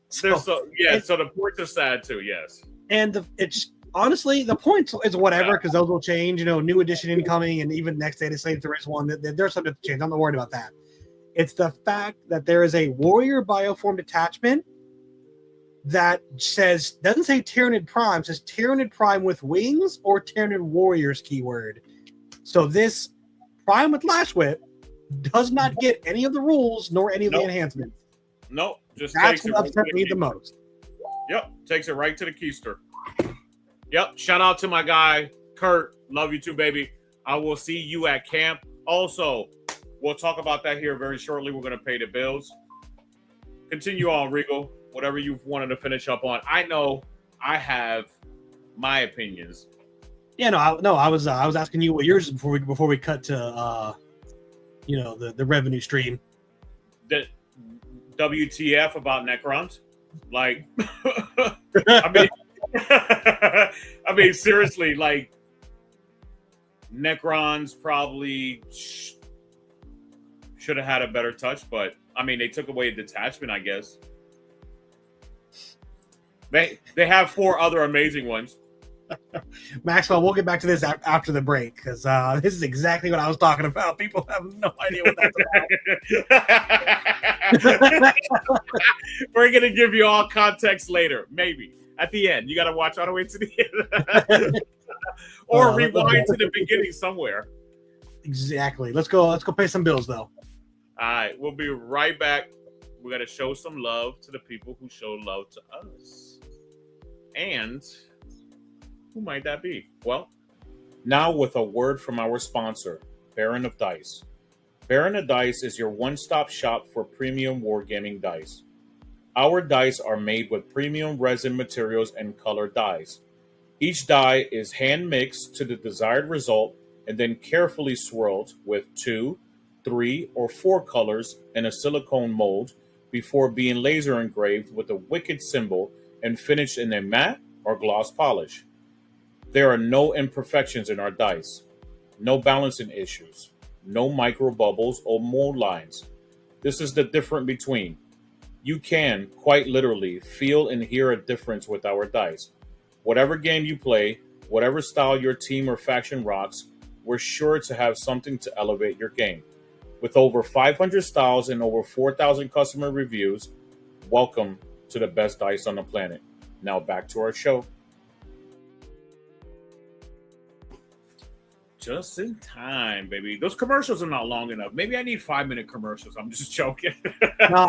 So the points are sad too. Yes, and it's honestly the points is whatever because those will change. New edition incoming, and even next Dataslate there is one that they're subject to change. I'm not worried about that. It's the fact that there is a warrior bioform detachment that doesn't say Tyranid Prime, says Tyranid Prime with wings or Tyranid Warriors keyword. So this Prime with Lash Whip does not get any of the rules nor any of the enhancements. Nope. That's what upset me the most. Yep. Takes it right to the keister. Yep. Shout out to my guy, Kurt. Love you too, baby. I will see you at camp. Also, we'll talk about that here very shortly. We're going to pay the bills. Continue on, Regal. Whatever you've wanted to finish up on. I know I have my opinions. Yeah, I was asking you what yours is before we cut to the revenue stream. The WTF about Necrons? Like, I mean, seriously, like Necrons probably should have had a better touch, but I mean, they took away detachment, I guess. They have 4 other amazing ones. Maxwell, we'll get back to this after the break because this is exactly what I was talking about. People have no idea what that's about. We're going to give you all context later, maybe. At the end. You got to watch all the way to the end. Or rewind to the beginning somewhere. Exactly. Let's go pay some bills, though. All right. We'll be right back. We're going to show some love to the people who show love to us. And who might that be? Well, now with a word from our sponsor, Baron of Dice. Barona Dice is your one-stop shop for premium wargaming dice. Our dice are made with premium resin materials and colored dyes. Each die is hand-mixed to the desired result and then carefully swirled with 2, 3, or 4 colors in a silicone mold before being laser engraved with a wicked symbol and finished in a matte or gloss polish. There are no imperfections in our dice, no balancing issues, no micro bubbles or mold lines. This is the difference between. You can, quite literally, feel and hear a difference with our dice. Whatever game you play, whatever style your team or faction rocks, we're sure to have something to elevate your game. With over 500 styles and over 4,000 customer reviews, welcome to the best dice on the planet. Now back to our show. Just in time, baby. Those commercials are not long enough. Maybe I need 5-minute commercials. I'm just joking.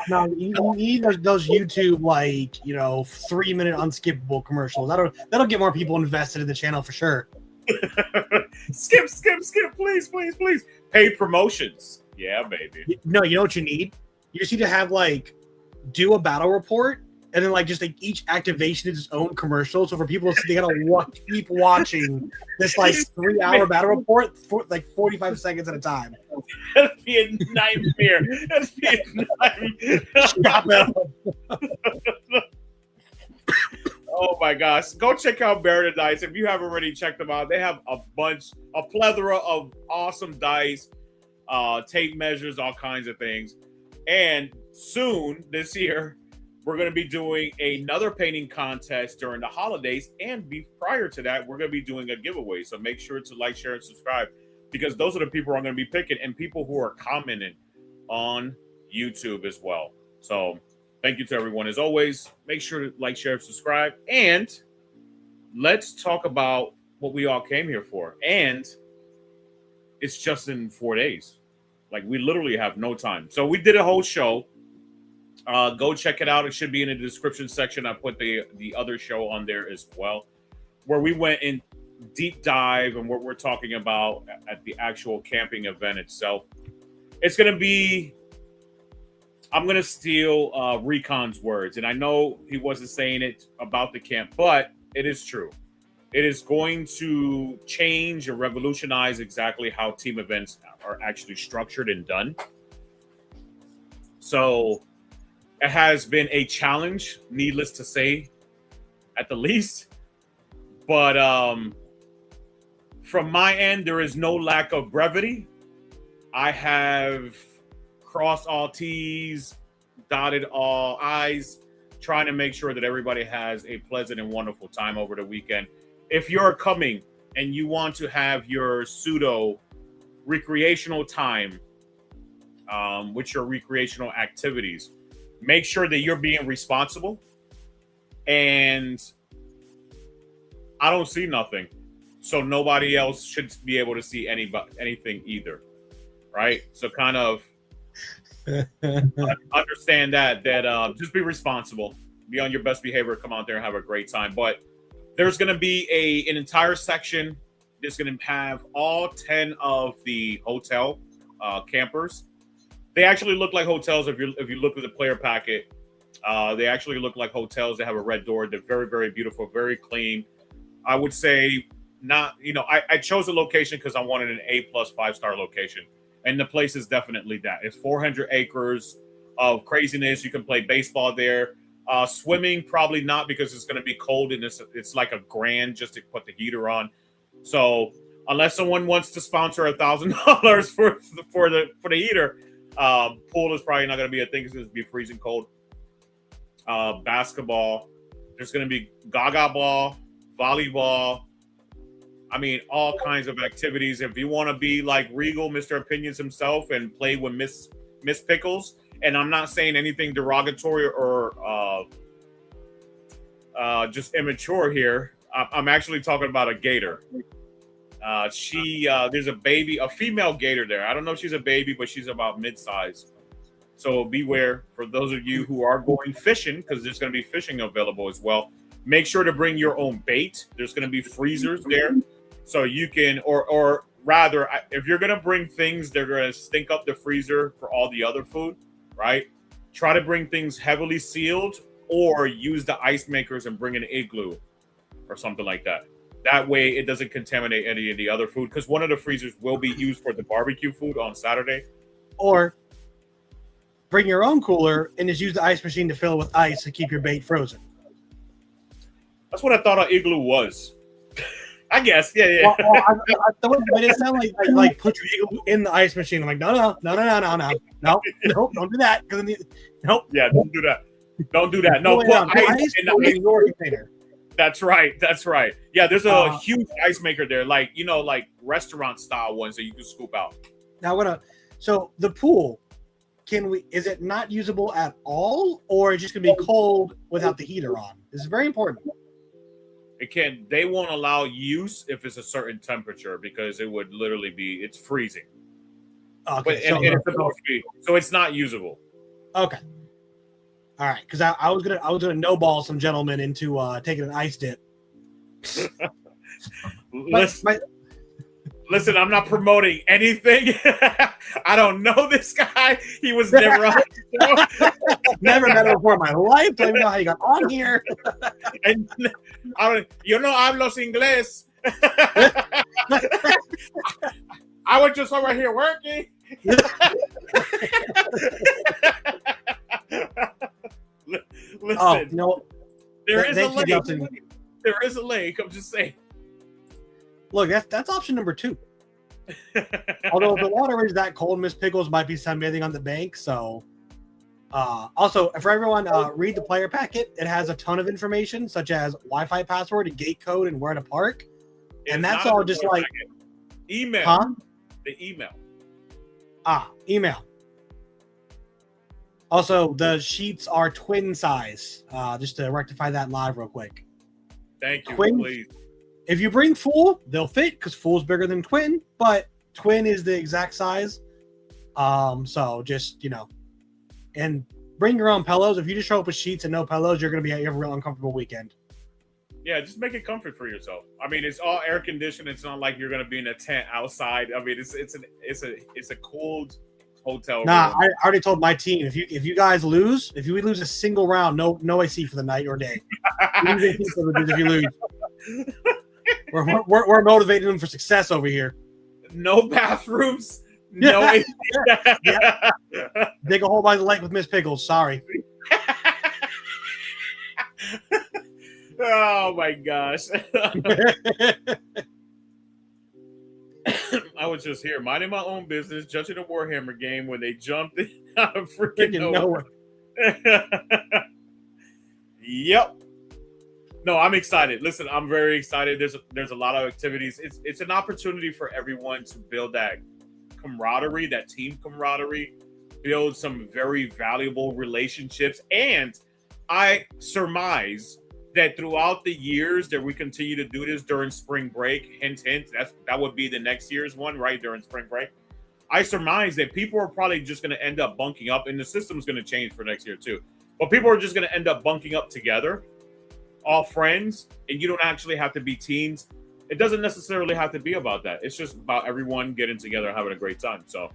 No, you need those YouTube 3-minute unskippable commercials. That'll get more people invested in the channel for sure. Skip, please. Paid promotions. Yeah, baby. No, you know what you need? You just need to have do a battle report, and then each activation is its own commercial. So for people, they gotta keep watching this 3-hour battle report for 45 seconds at a time. That'd be a nightmare. Oh my gosh. Go check out Barona Dice. If you haven't already checked them out, they have a plethora of awesome dice, tape measures, all kinds of things. And soon this year, we're going to be doing another painting contest during the holidays. And prior to that, we're going to be doing a giveaway. So make sure to like, share, and subscribe, because those are the people I'm going to be picking, and people who are commenting on YouTube as well. So thank you to everyone. As always, make sure to like, share, and subscribe. And let's talk about what we all came here for. And it's just in 4 days. We literally have no time. So we did a whole show. Go check it out. It should be in the description section. I put the other show on there as well, where we went in deep dive and what we're talking about at the actual camping event itself. It's going to be, I'm going to steal Recon's words. And I know he wasn't saying it about the camp, but it is true. It is going to change or revolutionize exactly how team events are actually structured and done. So it has been a challenge, needless to say, at the least. But from my end, there is no lack of brevity. I have crossed all T's, dotted all I's, trying to make sure that everybody has a pleasant and wonderful time over the weekend. If you're coming and you want to have your pseudo recreational time with your recreational activities, make sure that you're being responsible. And I don't see nothing, so nobody else should be able to see anything either, right? So kind of understand that just be responsible, be on your best behavior, come out there and have a great time. But there's going to be an entire section that's going to have all 10 of the hotel campers. They actually look like hotels. If you look at the player packet, they actually look like hotels. They have a red door. They're very, very beautiful, very clean. I would say not, I chose a location because I wanted an A+ 5-star location. And the place is definitely that. It's 400 acres of craziness. You can play baseball there. Swimming, probably not, because it's going to be cold and it's like a grand just to put the heater on. So unless someone wants to sponsor $1,000 for the heater, pool is probably not going to be a thing. It's going to be freezing cold. Basketball. There's going to be gaga ball, volleyball. I mean, all kinds of activities. If you want to be like Regal, Mr. Opinions himself, and play with Miss Pickles, and I'm not saying anything derogatory or just immature here. I'm actually talking about a gator. There's a female gator there. I don't know if she's a baby, but she's about mid-size. So beware for those of you who are going fishing, because there's going to be fishing available as well. Make sure to bring your own bait. There's going to be freezers there, so you can, or rather, if you're gonna bring things, they're gonna stink up the freezer for all the other food, right? Try to bring things heavily sealed, or use the ice makers and bring an igloo or something like that. That way, it doesn't contaminate any of the other food, because one of the freezers will be used for the barbecue food on Saturday. Or bring your own cooler and just use the ice machine to fill it with ice to keep your bait frozen. That's what I thought an igloo was. I guess, yeah. Well, I thought it sounded like put your igloo in the ice machine. I'm like, no, don't do that. Nope. Yeah, don't do that. Don't do that. No, put ice in your container. That's right. Yeah, there's a huge ice maker there, like restaurant style ones that you can scoop out. Now, so the pool, is it not usable at all, or it's just gonna be cold without the heater on? This is very important. They won't allow use if it's a certain temperature, because it would literally it's freezing. Okay, so it's not usable. Okay. All right, because I was gonna no-ball some gentlemen into taking an ice dip. Listen, I'm not promoting anything. I don't know this guy. He was never on the show. Never met him before in my life. Don't even know how you got on here. And hablos inglés. I was just over here working. Listen, there is a link. There is a link. I'm just saying. Look, that's option number 2. Although if the water is that cold, Miss Pickles might be sunbathing on the bank. So, also for everyone, read the player packet. It has a ton of information, such as Wi-Fi password and gate code and where to park. And that's all just like email. Huh? The email. Email. Also, the sheets are twin size. Just to rectify that live real quick. Thank you, please. If you bring full, they'll fit, because full is bigger than twin, but twin is the exact size. So just, and bring your own pillows. If you just show up with sheets and no pillows, you have a real uncomfortable weekend. Yeah, just make it comfy for yourself. I mean, it's all air conditioned. It's not like you're going to be in a tent outside. I mean, it's a cold hotel room. I already told my team, if you guys lose, if we lose a single round, no AC for the night or day. If you lose. We're motivating them for success over here. No bathrooms. No. Yeah. Dig a hole by the lake with Miss Pickles. Sorry. Oh my gosh. I was just here minding my own business, judging a Warhammer game when they jumped in out of freaking nowhere. Yep. No, I'm excited. Listen, I'm very excited. There's a lot of activities. It's an opportunity for everyone to build that camaraderie, that team camaraderie, build some very valuable relationships. And I surmise that throughout the years that we continue to do this during spring break, hint, that would be the next year's one, right, during spring break. I surmise that people are probably just going to end up bunking up, and the system's going to change for next year too. But people are just going to end up bunking up together, all friends, and you don't actually have to be teams. It doesn't necessarily have to be about that. It's just about everyone getting together and having a great time. So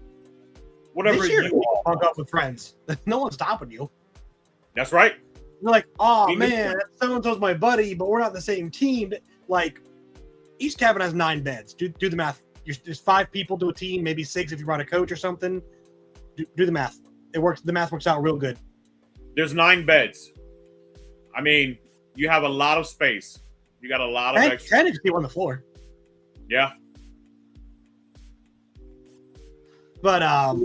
whatever you bunk up with friends. No one's stopping you. That's right. You're like, oh man, so-and-so's my buddy, but we're not the same team. Like, each cabin has 9 beds. Do the math. There's 5 people to a team, maybe 6 if you brought a coach or something. Do the math. It works. The math works out real good. There's 9 beds. I mean, you have a lot of space. You got a lot of extra. 10 if you on the floor. Yeah. But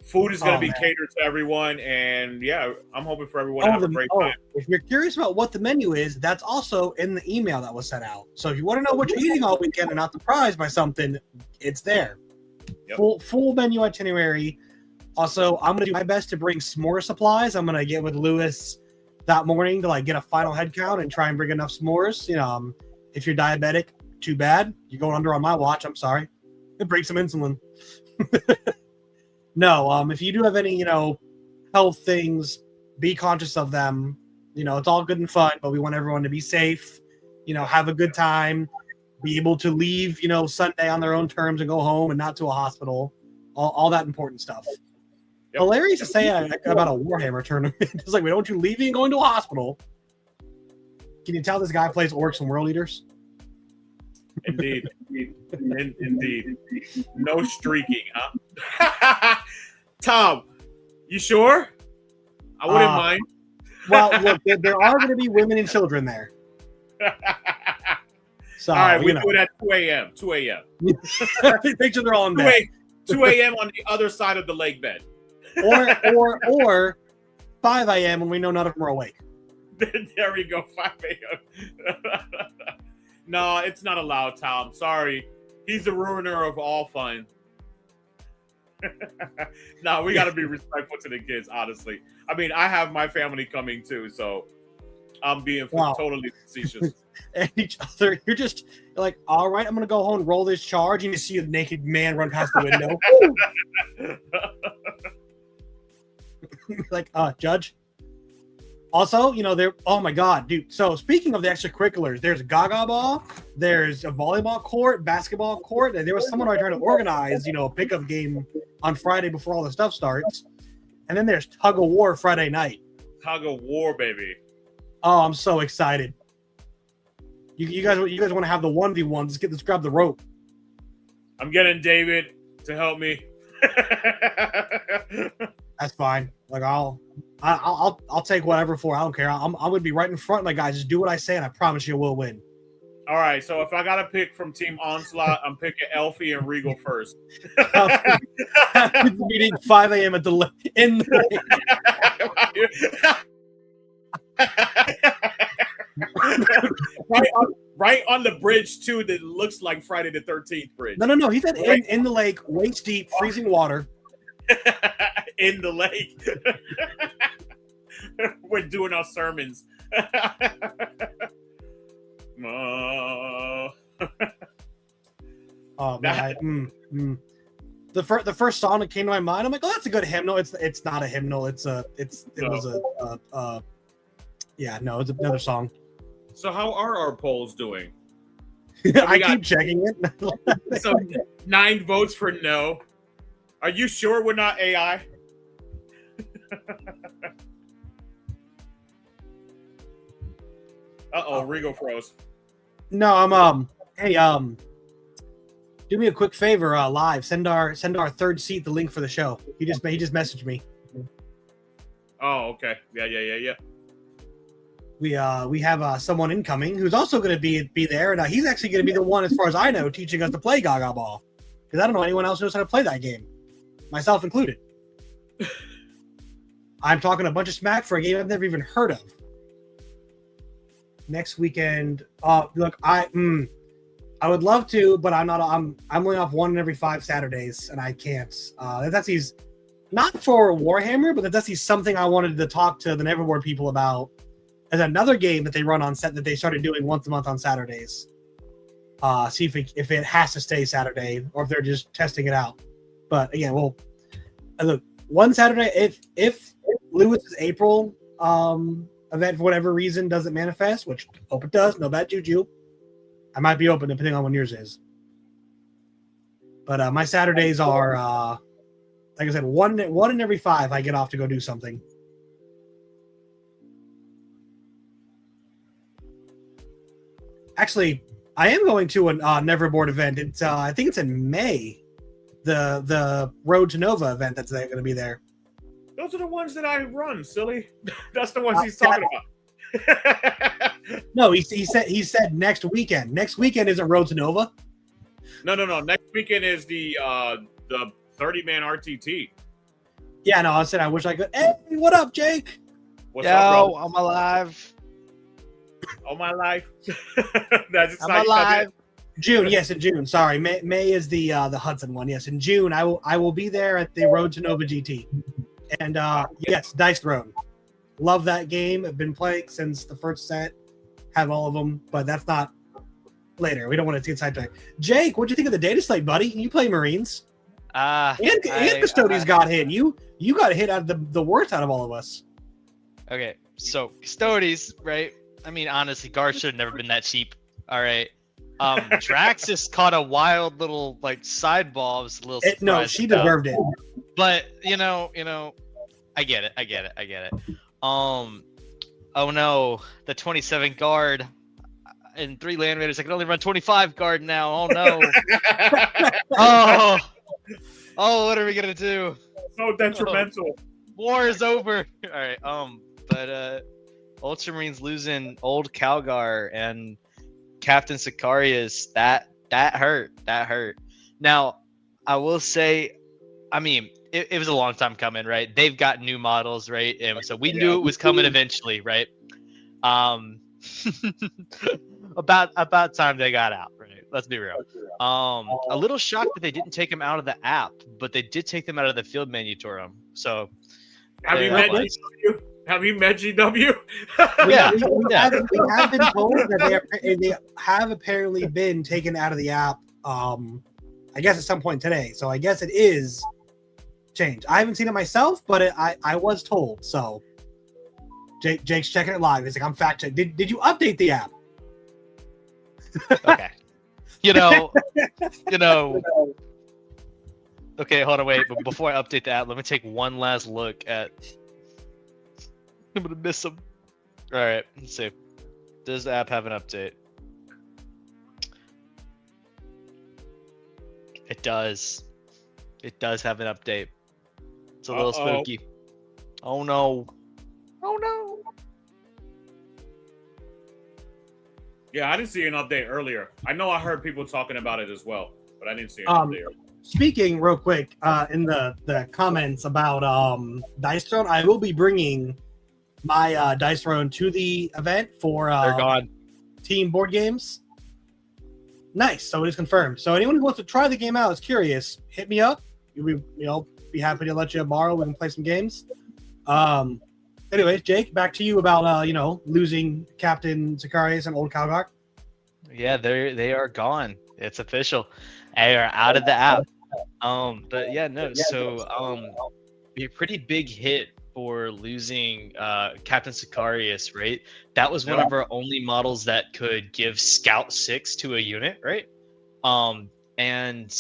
food is going to be catered to everyone, and yeah, I'm hoping for everyone to have a great time. If you're curious about what the menu is, that's also in the email that was sent out. So if you want to know what you're eating all weekend and not surprised by something, it's there. Yep. Full menu itinerary. Also, I'm going to do my best to bring s'more supplies. I'm going to get with Lewis that morning to get a final head count and try and bring enough s'mores. If you're diabetic, too bad. You're going under on my watch. I'm sorry. Bring some insulin. No, if you do have any, health things, be conscious of them. It's all good and fun, but we want everyone to be safe, have a good time. be able to leave, Sunday on their own terms and go home and not to a hospital. All that important stuff. Yep. Hilarious to say about a Warhammer tournament. It's like, we don't want you leaving and going to a hospital. Can you tell this guy plays Orcs and World Eaters? Indeed. Indeed. No streaking, huh? Tom, you sure? I wouldn't mind. Well, look, there are going to be women and children there. So, all right, we do it at 2 a.m. 2 a.m. Make sure they're all in bed. 2 a.m. on the other side of the lake bed. Or 5 a.m. when we know none of them are awake. There we go, 5 a.m. No, it's not allowed, Tom. Sorry. He's the ruiner of all fun. No, we got to be respectful to the kids, honestly. I mean, I have my family coming too, so I'm being totally facetious. And each other, you're like, all right, I'm going to go home and roll this charge. And you see a naked man run past the window. Like, Judge. Also, oh my God, dude. So speaking of the extracurriculars, there's Gaga ball, there's a volleyball court, basketball court, and there was someone trying to organize, a pickup game on Friday before all the stuff starts. And then there's tug of war Friday night. Tug of war, baby. Oh, I'm so excited. You guys want to have the 1v1? Let's grab the rope. I'm getting David to help me. That's fine. Like I'll take whatever for. I don't care. I'm gonna be right in front. Like, guys, just do what I say, and I promise you we'll win. All right. So if I gotta pick from Team Onslaught, I'm picking Elfie and Regal first. Meeting 5 a.m. in the right on the bridge too. That looks like Friday the 13th bridge. No. He said in the lake, waist deep, freezing water. In the lake. We're doing our sermons. Oh man, the first song that came to my mind, I'm like, oh, that's a good hymnal. It's not a hymnal. It's another song. So how are our polls doing? I keep checking it. So 9 votes for no. Are you sure we're not AI? Uh-oh, Regal froze. No, I'm hey, do me a quick favor, live. Send our third seat the link for the show. He just messaged me. Oh, okay. Yeah. We have someone incoming who's also going to be there, and he's actually going to be the one, as far as I know, teaching us to play Gaga Ball, because I don't know anyone else knows how to play that game, myself included. I'm talking a bunch of smack for a game I've never even heard of. Next weekend, look, I would love to, but I'm only off 1 in every 5 Saturdays, and I can't. That's not for Warhammer, but that's something I wanted to talk to the Neverboard people about. As another game that they run on set that they started doing once a month on Saturdays. See if it has to stay Saturday or if they're just testing it out. But again, look, one Saturday, if Lewis's April event for whatever reason doesn't manifest, which I hope it does, no bad juju, I might be open depending on when yours is. But my Saturdays are, like I said, one in every 5 I get off to go do something. Actually, I am going to a Neverboard event. It's I think it's in May, the Road to Nova event that's going to be there. Those are the ones that I run, silly. That's the ones he's talking about. No, he said next weekend. Next weekend isn't Road to Nova. No. Next weekend is the 30-man RTT. Yeah, no, I said I wish I could. Hey, what up, Jake? What's up, bro? I'm alive. All my life. I'm alive. June, yes, in June. Sorry, May is the Hudson one. Yes, in June I will be there at the Road to Nova GT. And yes, Dice Throne. Love that game. I've been playing since the first set. Have all of them, but that's not later. We don't want to get sidetracked. Jake, what'd you think of the Dataslate, buddy? You play Marines. And Custodians got hit. You got hit out of the worst out of all of us. Okay, so Custodians, right? I mean, honestly, guards should have never been that cheap. All right. Drax just caught a wild little like sideball. I was a little surprised. No, she deserved it. But you know, I get it. Oh no, the 27 guard and 3 land raiders. I can only run 25 guard now. Oh no. What are we gonna do? So detrimental. War is over. All right. But Ultramarines losing old Calgar and Captain Sicarius. That hurt. Now, I will say, I mean, it was a long time coming, right? They've got new models, right? And so we knew it was coming eventually, right? About time they got out, right? Let's be real. A little shocked that they didn't take them out of the app, but they did take them out of the field menu tour. So have you met GW? Have you met GW? Yeah. We have been told that they have apparently been taken out of the app. I guess at some point today. So I guess it is changed. I haven't seen it myself, but I was told. So Jake's checking it live. He's like, I'm fact checking. Did you update the app? Okay. You know. Okay, hold on, wait. But before I update the app, let me take one last look at. I'm gonna miss them. All right, let's see. Does the app have an update? It does. It does have an update. It's a little spooky. Oh no. Yeah, I didn't see an update earlier. I know I heard people talking about it as well, but I didn't see an update. Speaking real quick, in the comments about Dice Throne, I will be bringing my Dice Throne to the event for They're gone. Team board games. Nice, so it is confirmed. So anyone who wants to try the game out is curious, hit me up. We'll be happy to let you borrow. We can play some games. Anyways, Jake, back to you about losing Captain Sicarius and Old Calgar. Yeah, they are gone. It's official. They are out of the app. But yeah, no. So be a pretty big hit for losing Captain Sicarius, right? That was one of our only models that could give Scout 6 to a unit, right? And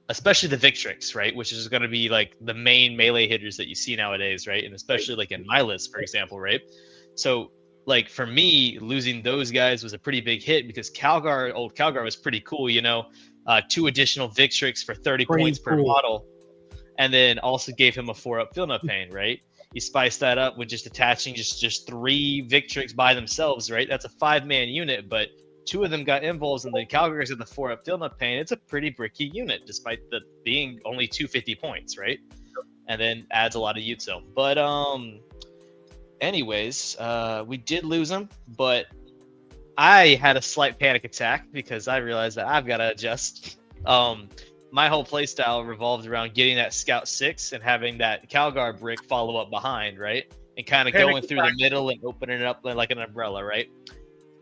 especially the Victrix, right? Which is going to be like the main melee hitters that you see nowadays, right? And especially like in my list, for example, right? So like for me, losing those guys was a pretty big hit because old Calgar was pretty cool, 2 additional Victrix for 30 points per model. And then also gave him a 4-up Feel No Pain, right? You spice that up with just attaching just 3 Victrix by themselves, right? That's a 5-man unit, but 2 of them got involves and the Calgars at the 4-up Feel No Pain. It's a pretty bricky unit, despite the being only 250 points, right? And then adds a lot of util. But anyways, we did lose him, but I had a slight panic attack because I realized that I've got to adjust. My whole playstyle revolved around getting that Scout 6 and having that Calgar brick follow up behind, right? And kind of going through the middle and opening it up like an umbrella, right?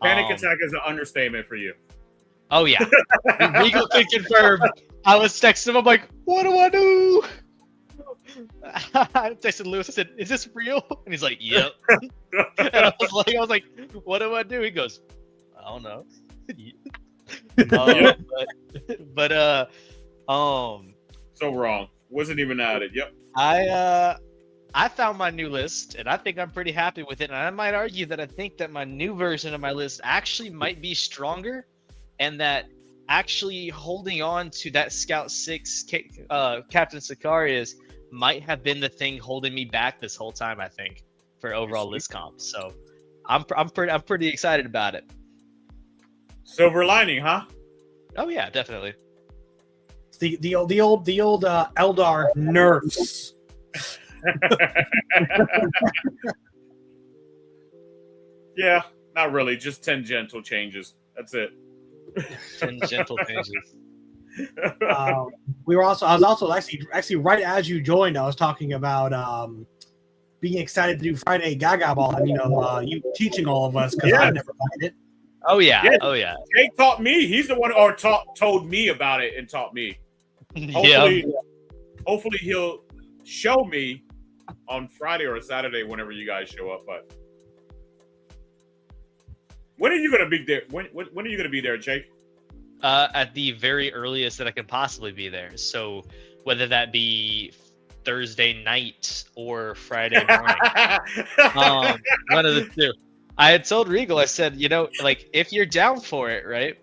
Panic attack is an understatement for you. Oh, yeah. Regal can confirm. I was texting him. I'm like, what do I do? I texted Lewis. I said, is this real? And he's like, yep. And I was like, what do I do? He goes, I don't know. So wrong. Wasn't even at it. Yep. I found my new list, and I think I'm pretty happy with it. And I might argue that I think that my new version of my list actually might be stronger, and that actually holding on to that Scout 6 Captain Sicarius might have been the thing holding me back this whole time, I think, for overall list comp. So I'm pretty excited about it. Silver lining, huh? Oh yeah, definitely. The old Eldar nerfs. Yeah, not really. Just tangential changes. That's it. Tangential changes. I was also actually right as you joined, I was talking about being excited to do Friday Gaga Ball, and you teaching all of us because I've never played it. Oh yeah. Jake taught me. He's the one who told me about it and taught me. Hopefully he'll show me on Friday or Saturday whenever you guys show up. But when are you gonna be there? When are you gonna be there, Jake? At the very earliest that I can possibly be there. So whether that be Thursday night or Friday morning, one of the two. I had told Regal, I said, like if you're down for it, right?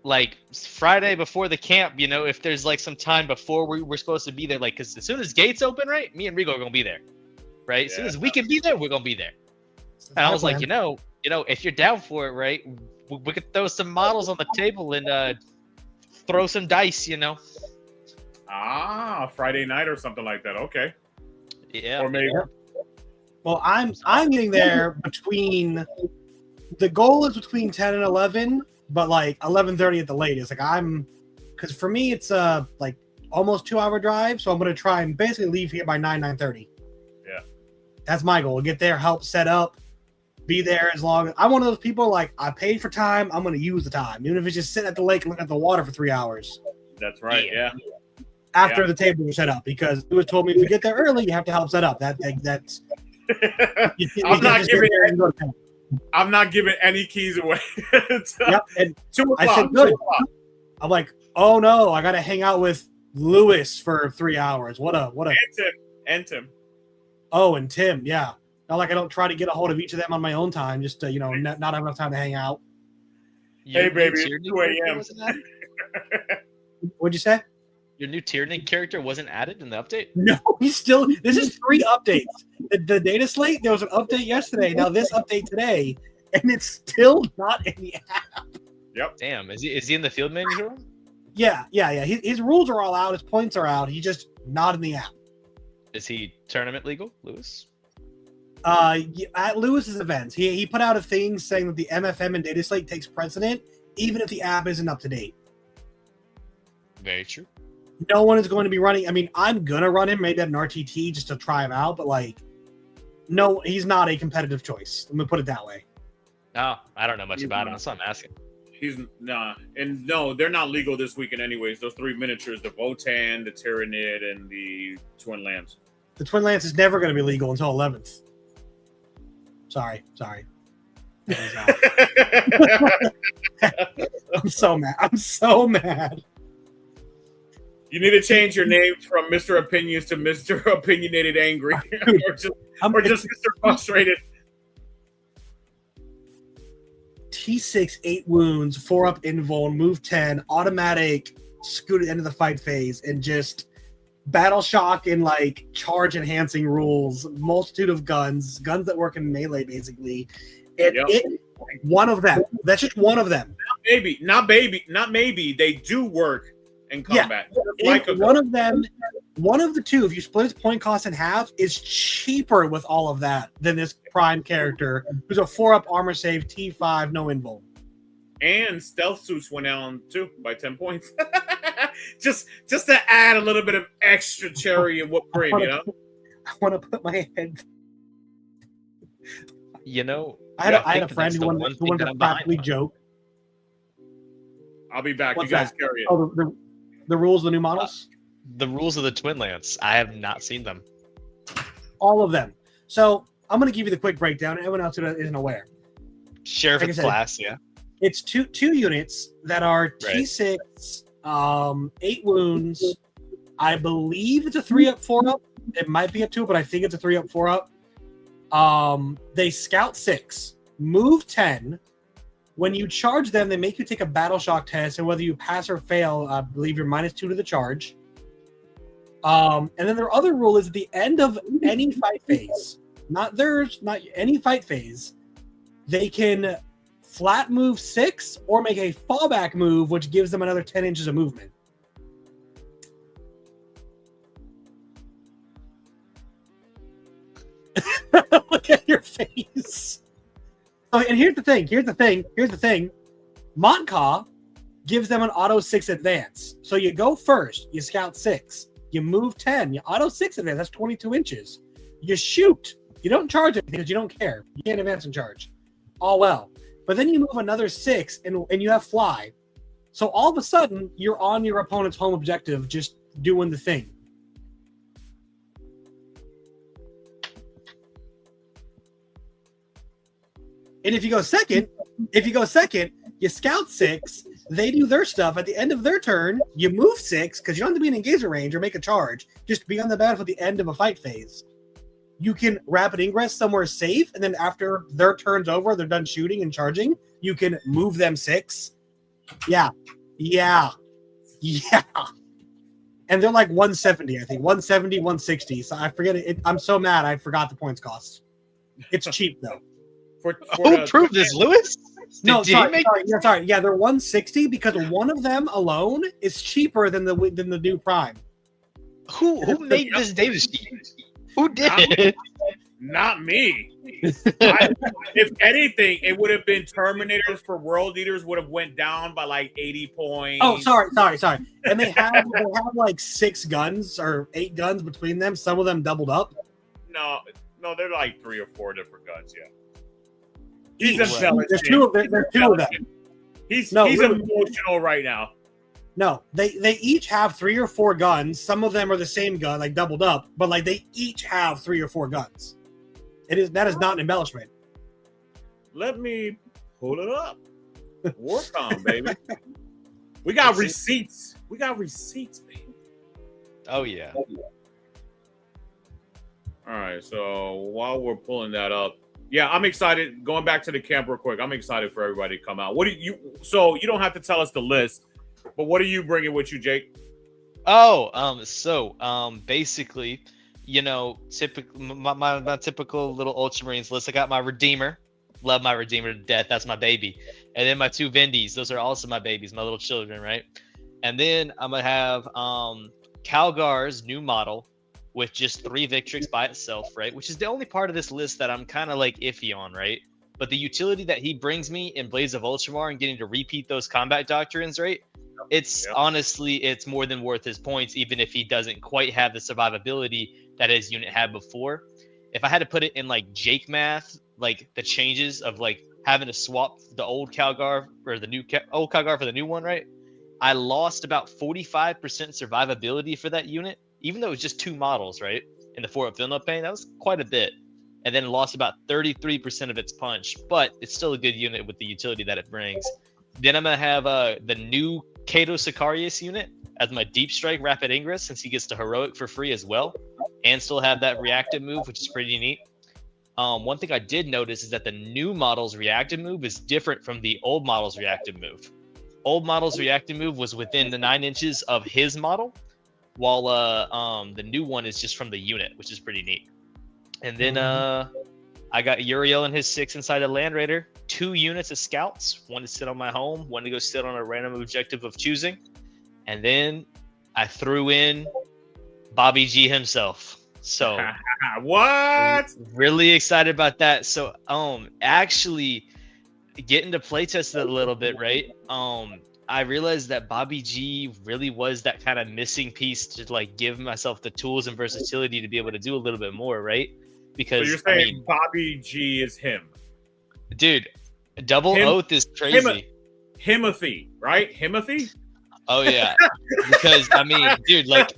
Like Friday before the camp, if there's like some time before we're supposed to be there, like because as soon as gates open, right? Me and Regal are gonna be there, right? As soon as we can be there, we're gonna be there. And I was like, if you're down for it, right? We could throw some models on the table and throw some dice, Friday night or something like that. Okay. Yeah. Or maybe. Well, I'm getting there between. The goal is between 10 and 11, but like 11:30 at the latest. Like because for me it's like almost 2-hour drive, so I'm gonna try and basically leave here by 9:30. Yeah. That's my goal. Get there, help set up, be there as long as I'm one of those people. Like I paid for time, I'm gonna use the time, even if it's just sitting at the lake looking at the water for 3 hours. That's right. Yeah. After the table was set up, because Lewis told me if you get there early, you have to help set up. That's. I'm not giving any keys away. Yep. And 2 o'clock. I said, good. I'm like, oh no, I got to hang out with Lewis for 3 hours. What a. And Tim. Oh, and Tim. Yeah. Not like I don't try to get a hold of each of them on my own time, just to, not have enough time to hang out. Hey, baby, it's 2 a.m. What'd you say? Your new Tyranid character wasn't added in the update? No, this is 3 updates. The Dataslate, there was an update yesterday. Now this update today, and it's still not in the app. Yep. Damn, is he in the field manager? Yeah. His rules are all out. His points are out. He's just not in the app. Is he tournament legal, Lewis? At Lewis's events, he put out a thing saying that the MFM and Dataslate takes precedent, even if the app isn't up to date. Very true. No one is going to be running. I mean, I'm gonna run him maybe at an RTT just to try him out, but like, no, he's not a competitive choice. Let me put it that way. Oh, I don't know much about him. That's what I'm asking. No, they're not legal this weekend anyways. Those 3 miniatures, the Votan, the Tyranid, and the Twin Lance. The Twin Lance is never going to be legal until 11th. Sorry. I'm so mad. You need to change your name from Mr. Opinions to Mr. Opinionated Angry. or just Mr. Frustrated. T6, 8 wounds, 4-up invuln, move 10, automatic, scoot at the end of the fight phase, and just battle shock and like charge enhancing rules, multitude of guns that work in melee basically. One of them. That's just one of them. Not maybe. They do work in combat. Yeah. One of the two, if you split its point cost in half, is cheaper with all of that than this prime character who's a 4-up armor save, T5, no invuln. And stealth suits went down too by 10 points. just to add a little bit of extra cherry and whipped cream, I want to put my head. I had a friend who wanted to practically joke. I'll be back. What's you guys that? carry it. Oh, the rules of the new models? The rules of the Twin Lance. I have not seen them. All of them. So I'm going to give you the quick breakdown. Everyone else who isn't aware. Sheriff of class, yeah. It's two units that are T6, 8 wounds. I believe it's a 3-up, 4-up. It might be a 2, but I think it's a 3-up, 4-up. They scout 6, move 10. When you charge them, they make you take a battle shock test, and whether you pass or fail, I believe you're -2 to the charge. And then their other rule is at the end of any fight phase, not any fight phase, they can flat move 6 or make a fallback move, which gives them another 10 inches of movement. Look at your face. Oh, and here's the thing. Montka gives them an auto 6 advance. So you go first, you scout 6, you move 10, you auto 6 advance, that's 22 inches. You shoot. You don't charge it because you don't care. You can't advance and charge. All well. But then you move another 6 and you have fly. So all of a sudden, you're on your opponent's home objective just doing the thing. And if you go second, you scout 6, They do their stuff at the end of their turn. You move 6 because you don't have to be in engagement range or make a charge. Just be on the battlefield at the end of a fight phase. You can rapid ingress somewhere safe, and then after their turn's over, they're done shooting and charging, you can move them 6. Yeah. And they're like 170, I think. 170, 160. So I forget it. I'm so mad I forgot the points cost. It's cheap, though. Who proved this, Lewis? No, sorry. Yeah, they're 160 because one of them alone is cheaper than the new Prime. Who made this Davis sheet? Who did? Not me. If anything, it would have been Terminators for World Eaters would have went down by like 80 points. Oh, sorry. And they have like 6 guns or 8 guns between them. Some of them doubled up. No, they're like 3 or 4 different guns. Yeah. There's two of them. He's emotional right now. No, they each have 3 or 4 guns. Some of them are the same gun, like doubled up, but like they each have 3 or 4 guns. That is not an embellishment. Let me pull it up. Warcom, baby. We got receipts. Baby. Oh yeah. All right. So while we're pulling that up, yeah, I'm excited. Going back to the camp real quick, I'm excited for everybody to come out. So you don't have to tell us the list, but what are you bringing with you, Jake? Basically, my typical little Ultramarines list. I got my Redeemer. Love my Redeemer to death. That's my baby. And then my 2 Vendies. Those are also my babies, my little children, right? And then I'm going to have Calgar's new model with just 3 Victrix by itself, right? Which is the only part of this list that I'm kind of like iffy on, right? But the utility that he brings me in Blades of Ultramar and getting to repeat those combat doctrines, right? Honestly, it's more than worth his points, even if he doesn't quite have the survivability that his unit had before. If I had to put it in like Jake math, like the changes of like having to swap the old Calgar or the old Calgar for the new one, right? I lost about 45% survivability for that unit, even though it was just 2 models, right? In the 4-up fill-up pain, that was quite a bit. And then lost about 33% of its punch, but it's still a good unit with the utility that it brings. Then I'm going to have the new Kato Sicarius unit as my deep strike rapid ingress, since he gets to heroic for free as well, and still have that reactive move, which is pretty neat. One thing I did notice is that the new model's reactive move is different from the old model's reactive move. Old model's reactive move was within the 9 inches of his model, while the new one is just from the unit, which is pretty neat. And then I got Uriel and his 6 inside a Land Raider, 2 units of scouts, 1 to sit on my home, 1 to go sit on a random objective of choosing. And then I threw in Bobby G himself. So what? Really excited about that. So actually getting to playtest it a little bit, right? I realized that Bobby G really was that kind of missing piece to like give myself the tools and versatility to be able to do a little bit more, right? Because so you're saying Bobby G is him, dude. Double Oath is crazy. Himothy, right? Himothy. Oh yeah, because I mean, dude, like,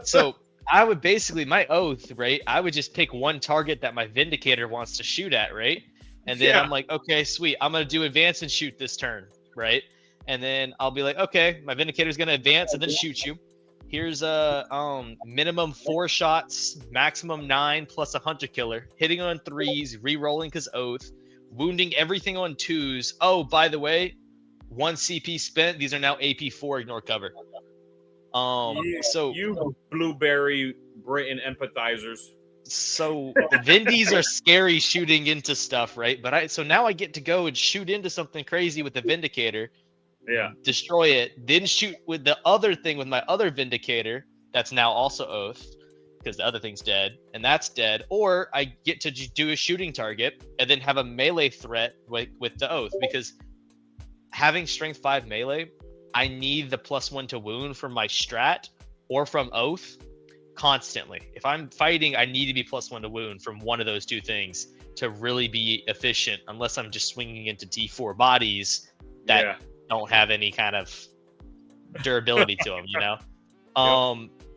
so I would basically my oath, right? I would just pick one target that my Vindicator wants to shoot at, right? And then I'm like, okay, sweet, I'm gonna do advance and shoot this turn, right? And then I'll be like, okay, my Vindicator's gonna advance and then shoot you. Here's a minimum 4 shots, maximum 9 plus a hunter killer, hitting on 3s, re-rolling because oath, wounding everything on 2s. Oh, by the way, 1 CP spent. These are now AP4. Ignore cover. So you blueberry Britain empathizers. So the Vindies are scary shooting into stuff, right? But so now I get to go and shoot into something crazy with the Vindicator. Yeah. Destroy it, then shoot with the other thing with my other Vindicator that's now also oath because the other thing's dead and that's dead. Or I get to do a shooting target and then have a melee threat with the oath, because having strength 5 melee, I need the +1 to wound from my strat or from oath constantly. If I'm fighting, I need to be +1 to wound from one of those 2 things to really be efficient, unless I'm just swinging into D4 bodies that don't have any kind of durability to them, you know?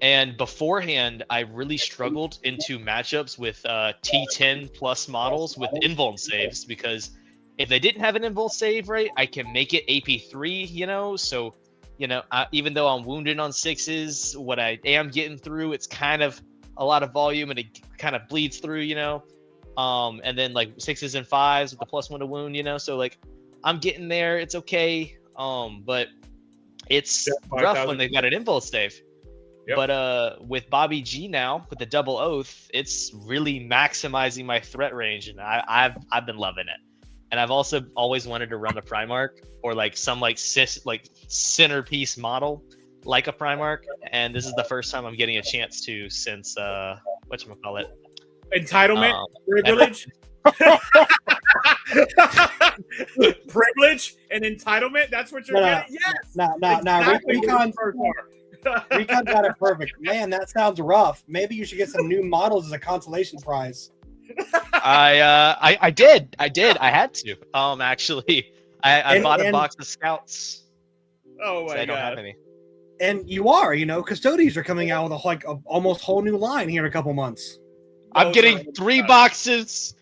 And beforehand, I really struggled into matchups with T10 plus models with invuln saves, because if they didn't have an invul save, right, I can make it AP3, you know. So, you know, even though I'm wounded on 6s, what I am getting through, it's kind of a lot of volume, and it kind of bleeds through, you know. And then like 6s and 5s with the +1 to wound, you know. So like I'm getting there. It's okay. But it's rough when they've got an invul save. Yep. But with Bobby G now, with the double oath, it's really maximizing my threat range, and I've been loving it. And I've also always wanted to run a Primarch, or like some like centerpiece model like a Primarch, and this is the first time I'm getting a chance to since whatchamacallit? Entitlement, privilege. Privilege and entitlement. That's what you're getting. Yes. No. Recon got it perfect. Man, that sounds rough. Maybe you should get some new models as a consolation prize. I did. I had to. Actually, I bought a box of scouts. Oh my god! I don't have any. And you are, you know, Custodies are coming out with a almost whole new line here in a couple months. I'm getting 3 boxes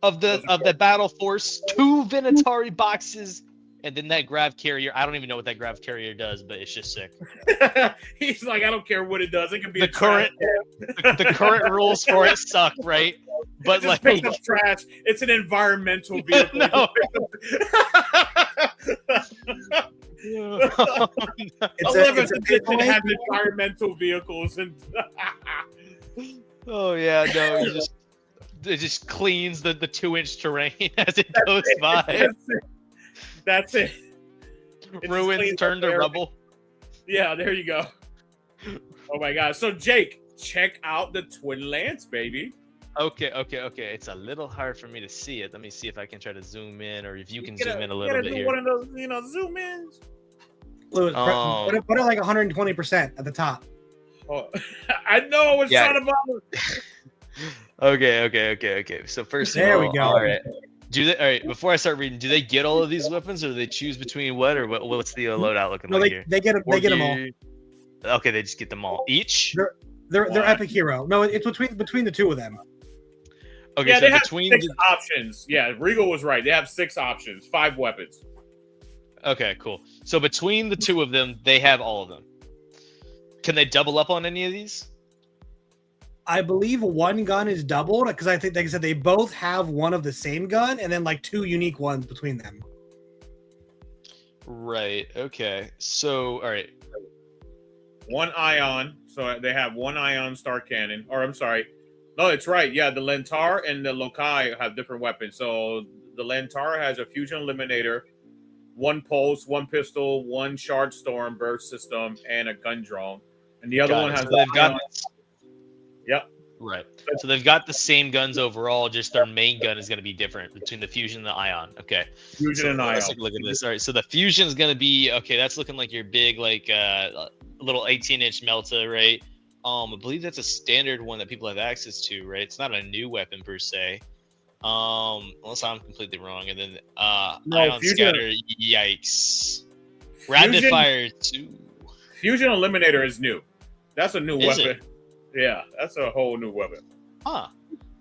of the Battle Force, 2 Venatari boxes, and then that Grav Carrier. I don't even know what that Grav Carrier does, but it's just sick. He's like, I don't care what it does. It can be the current rules for it suck, right? But like trash. It's an environmental vehicle. No. It's a have environmental vehicles and oh yeah, no, it just cleans the 2-inch terrain as it goes by. That's it. Ruins turned to rubble. Yeah, there you go. Oh my god. So Jake, check out the Twin Lance, baby. Okay. It's a little hard for me to see it. Let me see if I can try to zoom in, or if you can zoom in a little bit here. One of those, zoom ins. Lewis, put it like 120% at the top. Oh, I know I was trying to bother. Okay. So first of all, there we go. All right. All right, before I start reading, do they get all of these weapons, or do they choose between what, or what's the loadout looking like here? They get them all. Okay, they just get them all. Each? They're epic hero. No, it's between the two of them. Okay, yeah, so they have between 6 options. Yeah, Regal was right. They have 6 options, 5 weapons. Okay, cool. So between the two of them, they have all of them. Can they double up on any of these? I believe one gun is doubled, because I think, like I said, they both have one of the same gun, and then like 2 unique ones between them. Right. Okay. So, all right. 1 Ion. So they have 1 Ion Star Cannon. Or I'm sorry. No, it's right. Yeah, the Lentar and the Lokai have different weapons. So the Lentar has a Fusion Eliminator, 1 Pulse, 1 Pistol, 1 Shard Storm Burst System, and a Gun Drone. And the other one has Yep. Right. So they've got the same guns overall, just their main gun is going to be different between the Fusion and the Ion. Okay. Fusion and Ion. Let's take a look at this. All right. So the Fusion is going to be, okay, that's looking like your big, like, little 18-inch Melta, right? I believe that's a standard one that people have access to, right? It's not a new weapon per se. Unless I'm completely wrong. And then Ion Fusion. Scatter, yikes. Rapid Fire 2. Fusion Eliminator is new. That's a new weapon. It? Yeah, that's a whole new weapon. Huh.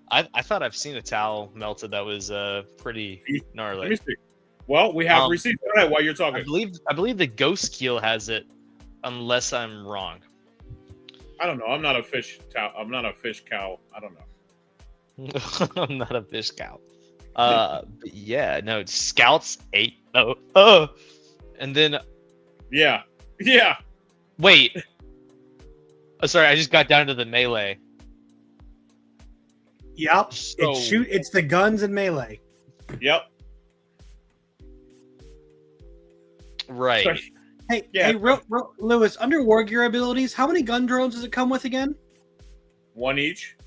I thought I've seen a Tau Melta that was pretty gnarly. Let me see. Well, we have received that while you're talking. I believe the Ghost Keel has it, unless I'm wrong. I don't know. I'm not a fish cow. I don't know. I'm not a fish cow. But yeah, no, it's Scouts 8. Oh. And then Yeah. Wait. Oh, sorry, I just got down to the melee. Yep. So, It's the guns and melee. Yep. Right. Hey, Lewis, under war gear abilities, how many gun drones does it come with again? 1 each.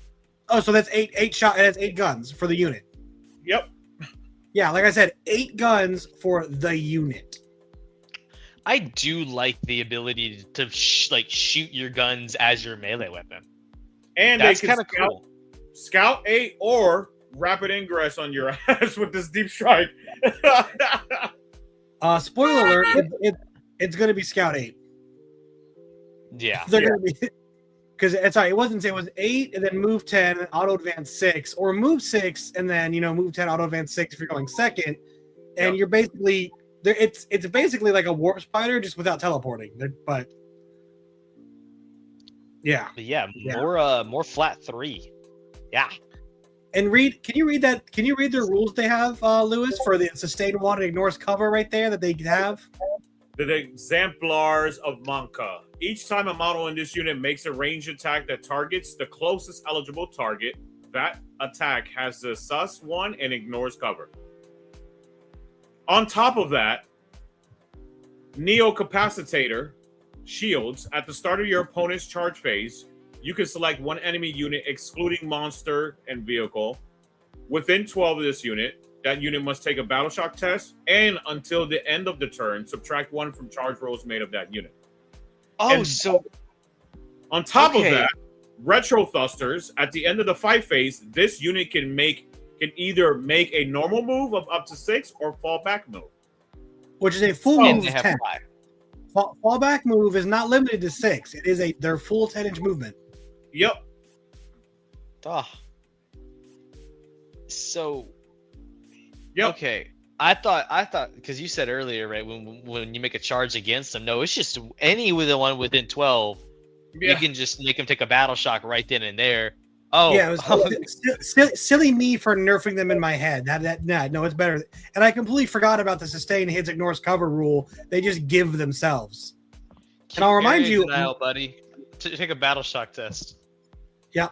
Oh, so that's eight shot. That's 8 guns for the unit. Yep. Yeah, like I said, 8 guns for the unit. I do like the ability to shoot your guns as your melee weapon. And that's they can kind of cool. Scout 8 or rapid ingress on your ass with this deep strike. Spoiler alert, it's going to be Scout 8. Yeah. They're going to be, because it wasn't, it was 8 and then move 10, auto advance 6, or move 6 and then, move 10, auto advance 6 if you're going second. and you're basically there. It's basically like a warp spider just without teleporting. But more flat 3. Yeah. And can you read that? Can you read the rules they have, Lewis, for the sustain 1 and ignores cover right there that they have? The exemplars of Manka. Each time a model in this unit makes a ranged attack that targets the closest eligible target, that attack has the sus 1 and ignores cover. On top of that, Neocapacitator shields. At the start of your opponent's charge phase, you can select one enemy unit excluding monster and vehicle. Within 12 of this unit, that unit must take a battle shock test, and until the end of the turn, subtract 1 from charge rolls made of that unit. Oh, and so on top of that, retro thrusters. At the end of the fight phase, this unit can either make a normal move of up to 6 or fall back move, which is a full move of 10. Fallback move is not limited to 6. It is their full 10-inch movement. Yep. So. Yep. Okay. I thought because you said earlier, right, when you make a charge against them, no, it's just any with the one within 12. Yeah. You can just make them take a battle shock right then and there. Oh, yeah, it was silly me for nerfing them in my head. No, it's better. And I completely forgot about the sustain hits ignores cover rule. They just give themselves. And I'll remind you, buddy, to take a battle shock test. Yeah,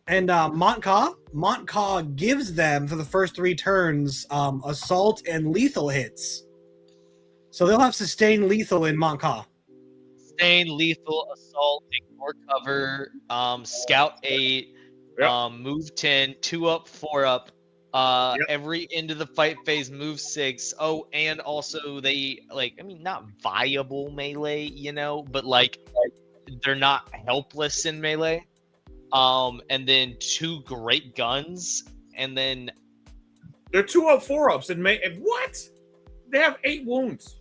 and Montcaw gives them for the first 3 turns assault and lethal hits. So they'll have sustained lethal in Montcaw. Sustained lethal, assault, ignore cover, scout 8. Yep. Move 10, 2 up, 4 up. Every end of the fight phase, move 6. Oh, and also they not viable melee, but they're not helpless in melee. And then 2 great guns, and then they're 2 up, 4 ups, and what? They have 8 wounds.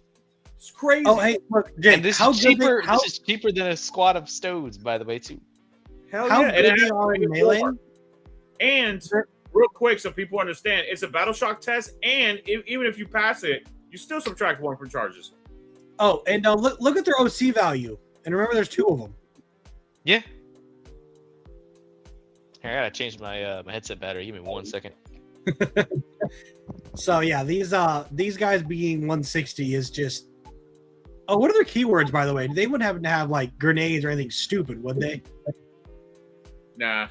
It's crazy. Oh, hey, look, Jake, and this is cheaper. This is cheaper than a squad of stodes, by the way, too. How good they are in melee? And real quick, so people understand, it's a battle shock test, and even if you pass it, you still subtract 1 from charges. Oh, and look at their OC value, and remember, there's 2 of them. Yeah. Here, I gotta change my my headset battery. Give me 1 second. So yeah, these guys being 160 is just. Oh, what are their keywords, by the way? They wouldn't happen to have like grenades or anything stupid, would they? Nah.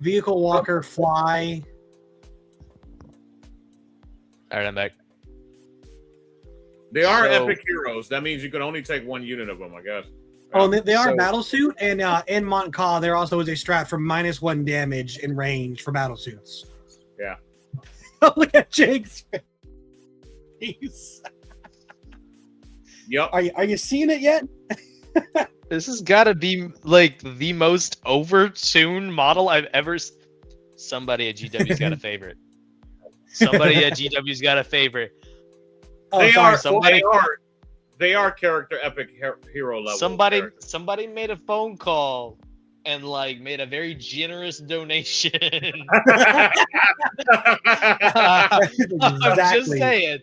Vehicle walker, fly. All right, I'm back. They are epic heroes. That means you can only take 1 unit of them, I guess. Oh, and they are battle suit, and in Montcaw there also is a strat for -1 damage in range for battle suits. Yeah. Look at Jake's face. Yep. Are you seeing it yet? This has got to be like the most overtuned model I've ever. Somebody at GW's got a favorite. Somebody at GW's got a favorite. They are character epic hero level. Somebody made a phone call and made a very generous donation. I'm just saying.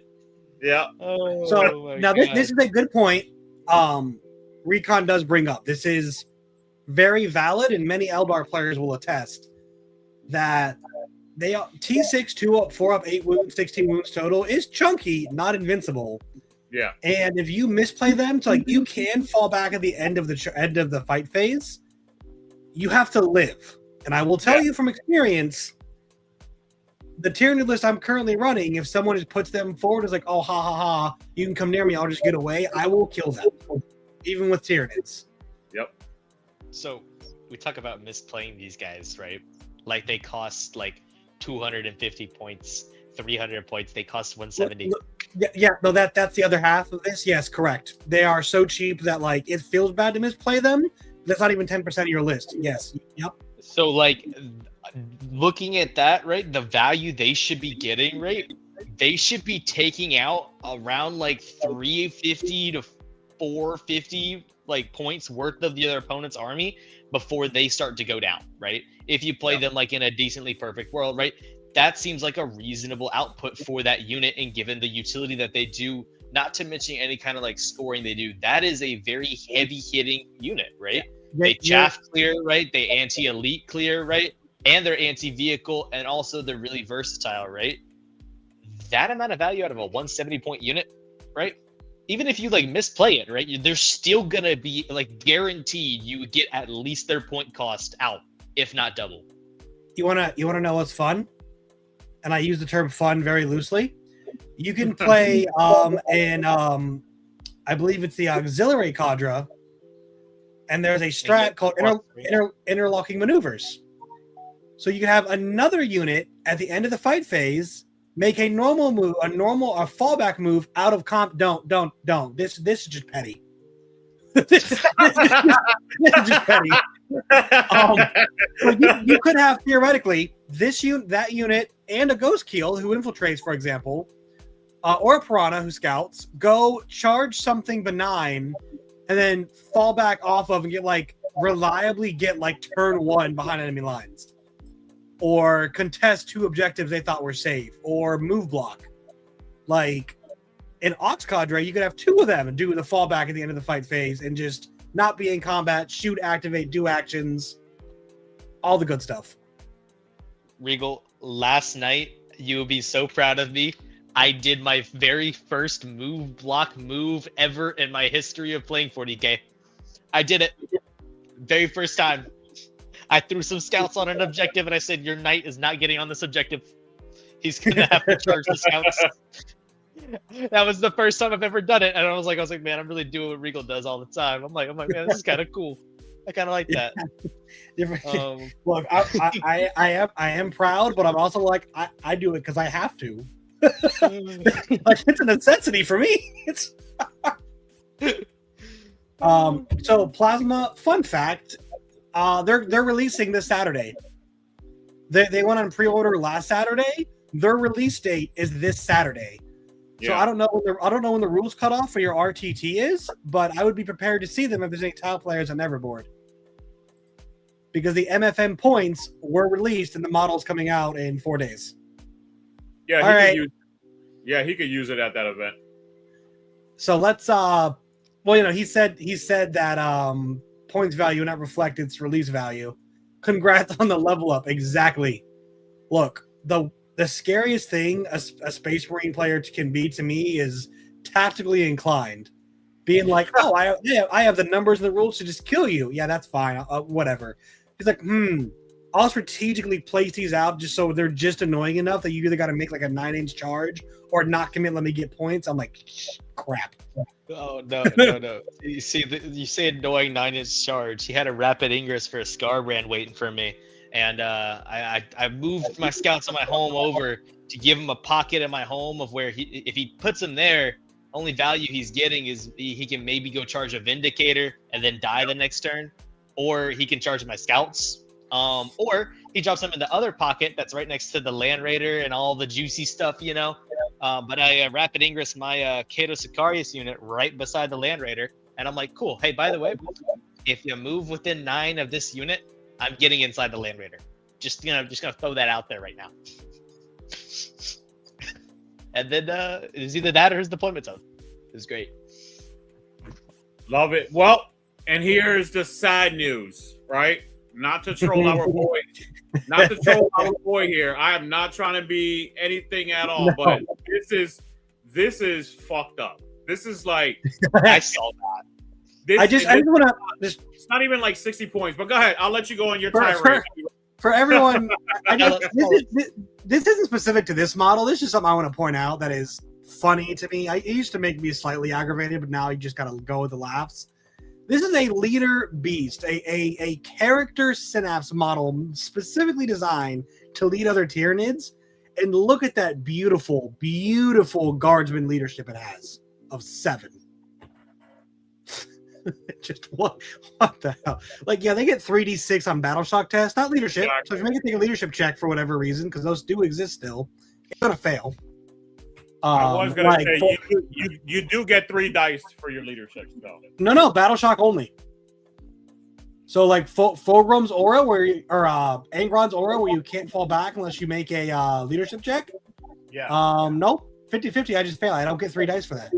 Yeah. Oh, so now this is a good point. Recon does bring up. This is very valid, and many Eldar players will attest that they T6 2 up, 4 up, 8 wounds, 16 wounds total is chunky, not invincible. Yeah. And if you misplay them, so you can fall back at the end of the fight phase. You have to live, and I will tell you from experience. The Tyranid list I'm currently running, if someone just puts them forward as oh, ha, ha, ha, you can come near me, I'll just get away, I will kill them, even with Tyranids. Yep. So, we talk about misplaying these guys, right? They cost, 250 points, 300 points, they cost 170. Yeah, no, that's the other half of this. Yes, correct. They are so cheap that, it feels bad to misplay them. That's not even 10% of your list. Yes. Yep. So, looking at that, right, the value they should be getting, right, they should be taking out around 350 to 450 points worth of the other opponent's army before they start to go down, right? If you play them in a decently perfect world, right, that seems like a reasonable output for that unit, and given the utility that they do, not to mention any kind of like scoring they do, that is a very heavy hitting unit, right? They chaff clear, right? They anti-elite clear, right? And they're anti-vehicle, and also they're really versatile, right? That amount of value out of a 170 point unit, right? Even if you like misplay it, right? They're still gonna be like guaranteed you would get at least their point cost out, if not double. You wanna know what's fun? And I use the term fun very loosely. You can play I believe it's the auxiliary cadre, and there's a strat called interlocking maneuvers. So you can have another unit at the end of the fight phase make a normal move, a fallback move out of comp. Don't. This is just petty. this is just petty. You could have theoretically that unit and a ghost keel who infiltrates, for example, or a piranha who scouts, go charge something benign and then fall back off of and reliably get turn 1 behind enemy lines, or contest 2 objectives they thought were safe, or move block. Like in Ox Cadre, you could have 2 of them and do the fallback at the end of the fight phase and just not be in combat, shoot, activate, do actions, all the good stuff. Regal, last night, you will be so proud of me. I did my very first move block move ever in my history of playing 40K. I did it. Very first time. I threw some scouts on an objective and I said, your knight is not getting on this objective. He's going to have to charge the scouts. That was the first time I've ever done it. And I was like, man, I'm really doing what Regal does all the time. I'm like, man, this is kind of cool. I kind of like that. Look, I am proud, but I'm also like, I do it because I have to. It's a necessity for me. So Plasma, fun fact, they're releasing this Saturday. They went on pre-order last Saturday. Their release date is this Saturday. Yeah. So I don't know when the rules cut off for your RTT is, but I would be prepared to see them if there's any tile players on Everboard, because the MFM points were released and the model's coming out in 4 days. Yeah, he could use it at that event. So let's he said that points value not reflect its release value. Congrats on the level up. Exactly. Look, the scariest thing a Space Marine player can be to me is tactically inclined, being like, oh, I have the numbers and the rules to just kill you. Yeah, that's fine. Whatever. He's like, I'll strategically place these out just so they're just annoying enough that you either got to make like a 9-inch charge or not commit. Let me get points. I'm like, crap. Oh no! You say annoying 9-inch charge. He had a rapid ingress for a Scarbrand waiting for me, and I moved my scouts on my home over to give him a pocket in my home of where if he puts them there, only value he's getting is he can maybe go charge a Vindicator and then die the next turn, or he can charge my scouts. Or he drops them in the other pocket that's right next to the Land Raider and all the juicy stuff, But I rapid ingress my Kato Sicarius unit right beside the Land Raider, and I'm like, cool. Hey, by the way, if you move within 9 of this unit, I'm getting inside the Land Raider. Just gonna throw that out there right now. And then it's either that or his deployment zone. It's great. Love it. Well, and here's the side news, right? Not to troll our boy. Not to troll our boy here. I am not trying to be anything at all, but this is fucked up. This is like I saw that. I just want to. It's not even like 60 points, but go ahead. I'll let you go on your tirade. For everyone, this isn't specific to this model. This is something I want to point out that is funny to me. It used to make me slightly aggravated, but now you just gotta go with the laughs. This is a leader beast, a character synapse model specifically designed to lead other Tyranids. And look at that beautiful, beautiful guardsman leadership it has of 7. Just what the hell? Like, yeah, they get 3d6 on battle shock test, not leadership. Exactly. So if you make it take a leadership check for whatever reason, because those do exist still, it's gonna fail. I was going to say, you do get 3 dice for your leadership spell. No, battle shock only. So like Fulgrim's aura, or Angron's aura, where you can't fall back unless you make a leadership check. Yeah. Nope. 50-50. I just fail. I don't get 3 dice for that.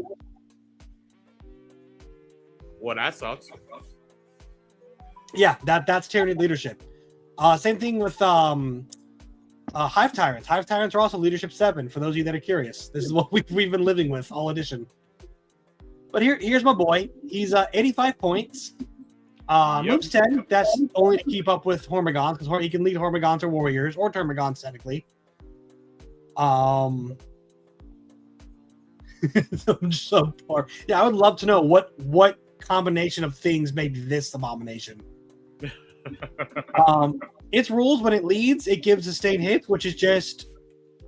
Well, that sucks. Yeah, that's Tyranid leadership. Same thing with Hive Tyrants. Hive Tyrants are also leadership 7. For those of you that are curious, this is what we've been living with all edition. But here's my boy. He's 85 points. Moves 10. That's only to keep up with Hormigons, because he can lead Hormigons or Warriors or Termagants technically. I'm so poor. Yeah, I would love to know what combination of things made this abomination. Its rules, when it leads, it gives sustained hits, which is just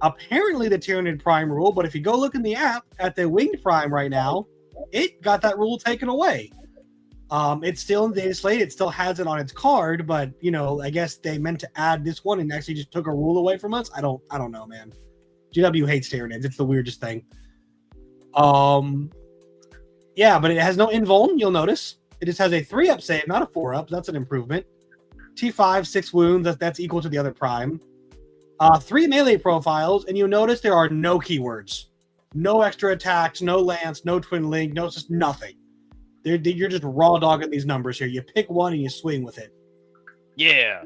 apparently the Tyranid Prime rule. But if you go look in the app at the Winged Prime right now, it got that rule taken away. It's still in Dataslate. It still has it on its card, but I guess they meant to add this one and actually just took a rule away from us. I don't know, man. GW hates Tyranids. It's the weirdest thing. Yeah, but it has no invuln, you'll notice. It just has a 3-up save, not a 4-up. That's an improvement. T5, 6 wounds. That's equal to the other prime. 3 melee profiles, and you'll notice there are no keywords. No extra attacks, no lance, no twin link, no just nothing. You're just raw dogging these numbers here. You pick one and you swing with it. Yeah.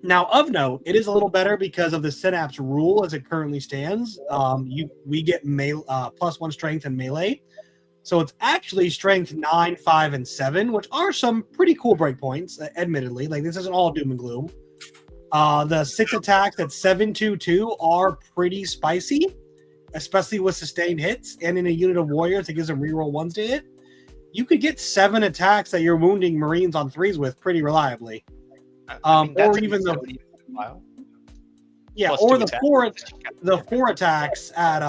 Now, of note, it is a little better because of the Synapse rule as it currently stands. We get +1 strength and melee. So it's actually strength 9, 5, and 7, which are some pretty cool breakpoints, admittedly. Like, this isn't all doom and gloom. The 6 attacks at 7-2-2 are pretty spicy, especially with sustained hits. And in a unit of warriors, it gives them reroll 1s to hit. You could get 7 attacks that you're wounding Marines on 3s with pretty reliably. Or even the yeah, Plus or 2 the 4 attacks at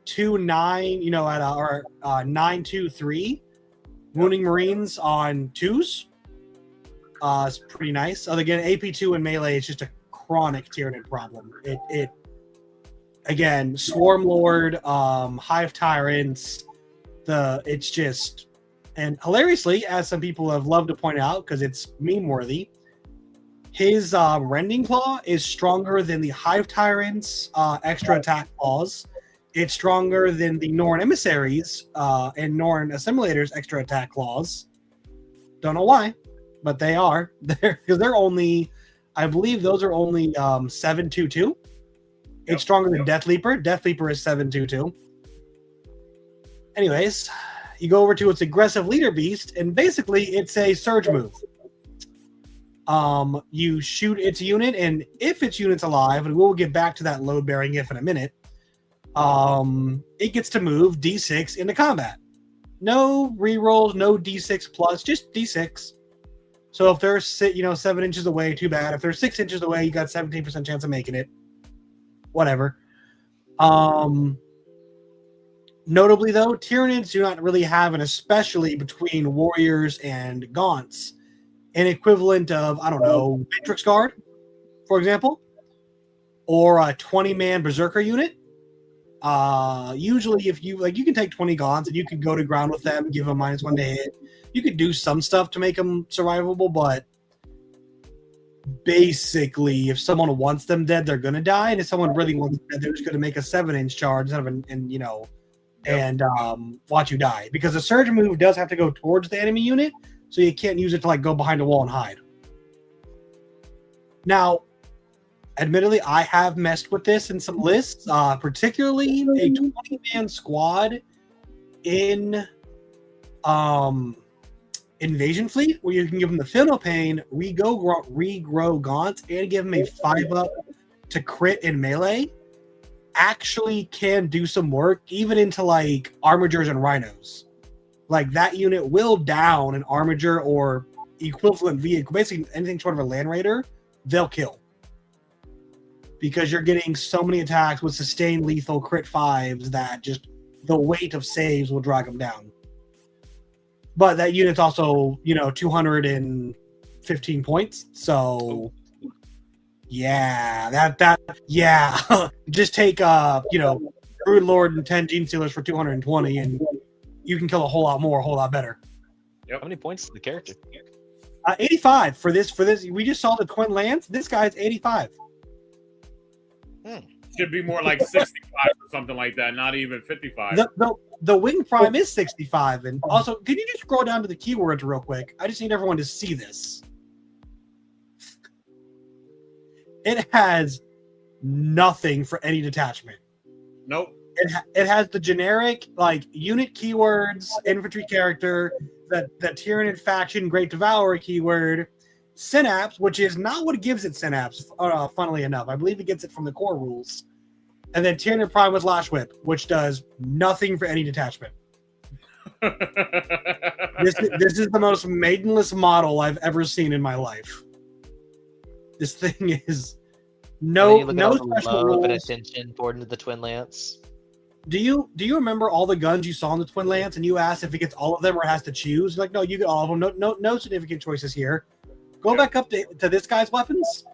2-9, or 9-2-3, wounding Marines on 2s. It's pretty nice. Again, AP2 and melee is just a chronic Tyranid problem. It again, Swarm Lord, Hive Tyrants, it's just. And hilariously, as some people have loved to point out, because it's meme-worthy, his Rending Claw is stronger than the Hive Tyrants' extra attack claws. It's stronger than the Norn Emissaries and Norn Assimilators' extra attack claws. Don't know why, but they are. Because they're only, I believe those are only 7-2-2. It's stronger than Death Leaper. Death Leaper is 7-2-2. Anyways, you go over to its aggressive leader beast, and basically it's a surge move. You shoot its unit, and if its unit's alive, and we'll get back to that load-bearing if in a minute, it gets to move D6 into combat. No rerolls, no D6 plus, just D6. So if they're 7 inches away, too bad. If they're 6 inches away, you got 17% chance of making it. Whatever. Notably, though, Tyranids do not really have an especially between warriors and gaunts an equivalent of, I don't know, Matrix Guard, for example, or a 20-man Berserker unit. Usually, if you can take 20 gaunts and you can go to ground with them, give them -1 to hit. You could do some stuff to make them survivable, but basically, if someone wants them dead, they're gonna die, and if someone really wants them dead, they're just gonna make a 7-inch charge instead of and watch you die, because the surge move does have to go towards the enemy unit, so you can't use it to go behind a wall and hide. Now, admittedly, I have messed with this in some lists, particularly a 20-man squad in Invasion Fleet, where you can give them the Fennel Pain, regrow Gaunt, and give them a 5-up to crit in melee. Actually can do some work, even into Armigers and Rhinos. That unit will down an Armiger or equivalent vehicle, basically anything short of a Land Raider, they'll kill. Because you're getting so many attacks with sustained lethal crit 5s that just the weight of saves will drag them down. But that unit's also, 215 points, so yeah, yeah. Just take Brood Lord and 10 Gene Stealers for 220, and you can kill a whole lot more, a whole lot better. How many points is the character? 85 for this. We just saw the Twin Lance. This guy's 85. Should be more like 65 or something like that, not even 55. The Wing Prime is 65. And also, can you just scroll down to the keywords real quick? I just need everyone to see this. It has nothing for any detachment. Nope. It has the generic like unit keywords, infantry character, the Tyranid faction, Great Devourer keyword, synapse, which is not what gives it synapse. Funnily enough, I believe it gets it from the core rules, and then Tyranid Prime with Lash Whip, which does nothing for any detachment. This is the most maidenless model I've ever seen in my life. This thing is no special rules. And attention poured into the Twin Lance. Do you remember all the guns you saw in the Twin Lance, and you asked if it gets all of them or has to choose? Like, no, you get all of them. No significant choices here. Go back up to this guy's weapons.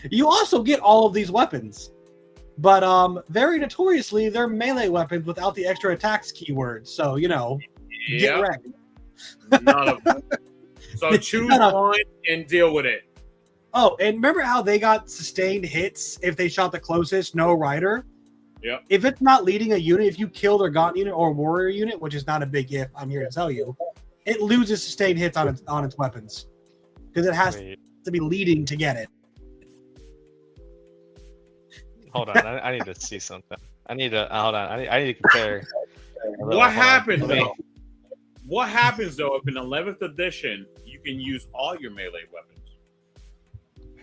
You also get all of these weapons, but very notoriously, they're melee weapons without the extra attacks keyword. So get wrecked. None of them. So choose one and deal with it. Oh, and remember how they got sustained hits if they shot the closest, no rider? Yep. If it's not leading a unit, if you kill their Gaunt unit or warrior unit, which is not a big if, I'm here to tell you, it loses sustained hits on its weapons because it has to be leading to get it. Hold on, I need to see something. I need to hold on. I need to compare. What happens though? What happens though if in 11th edition you can use all your melee weapons?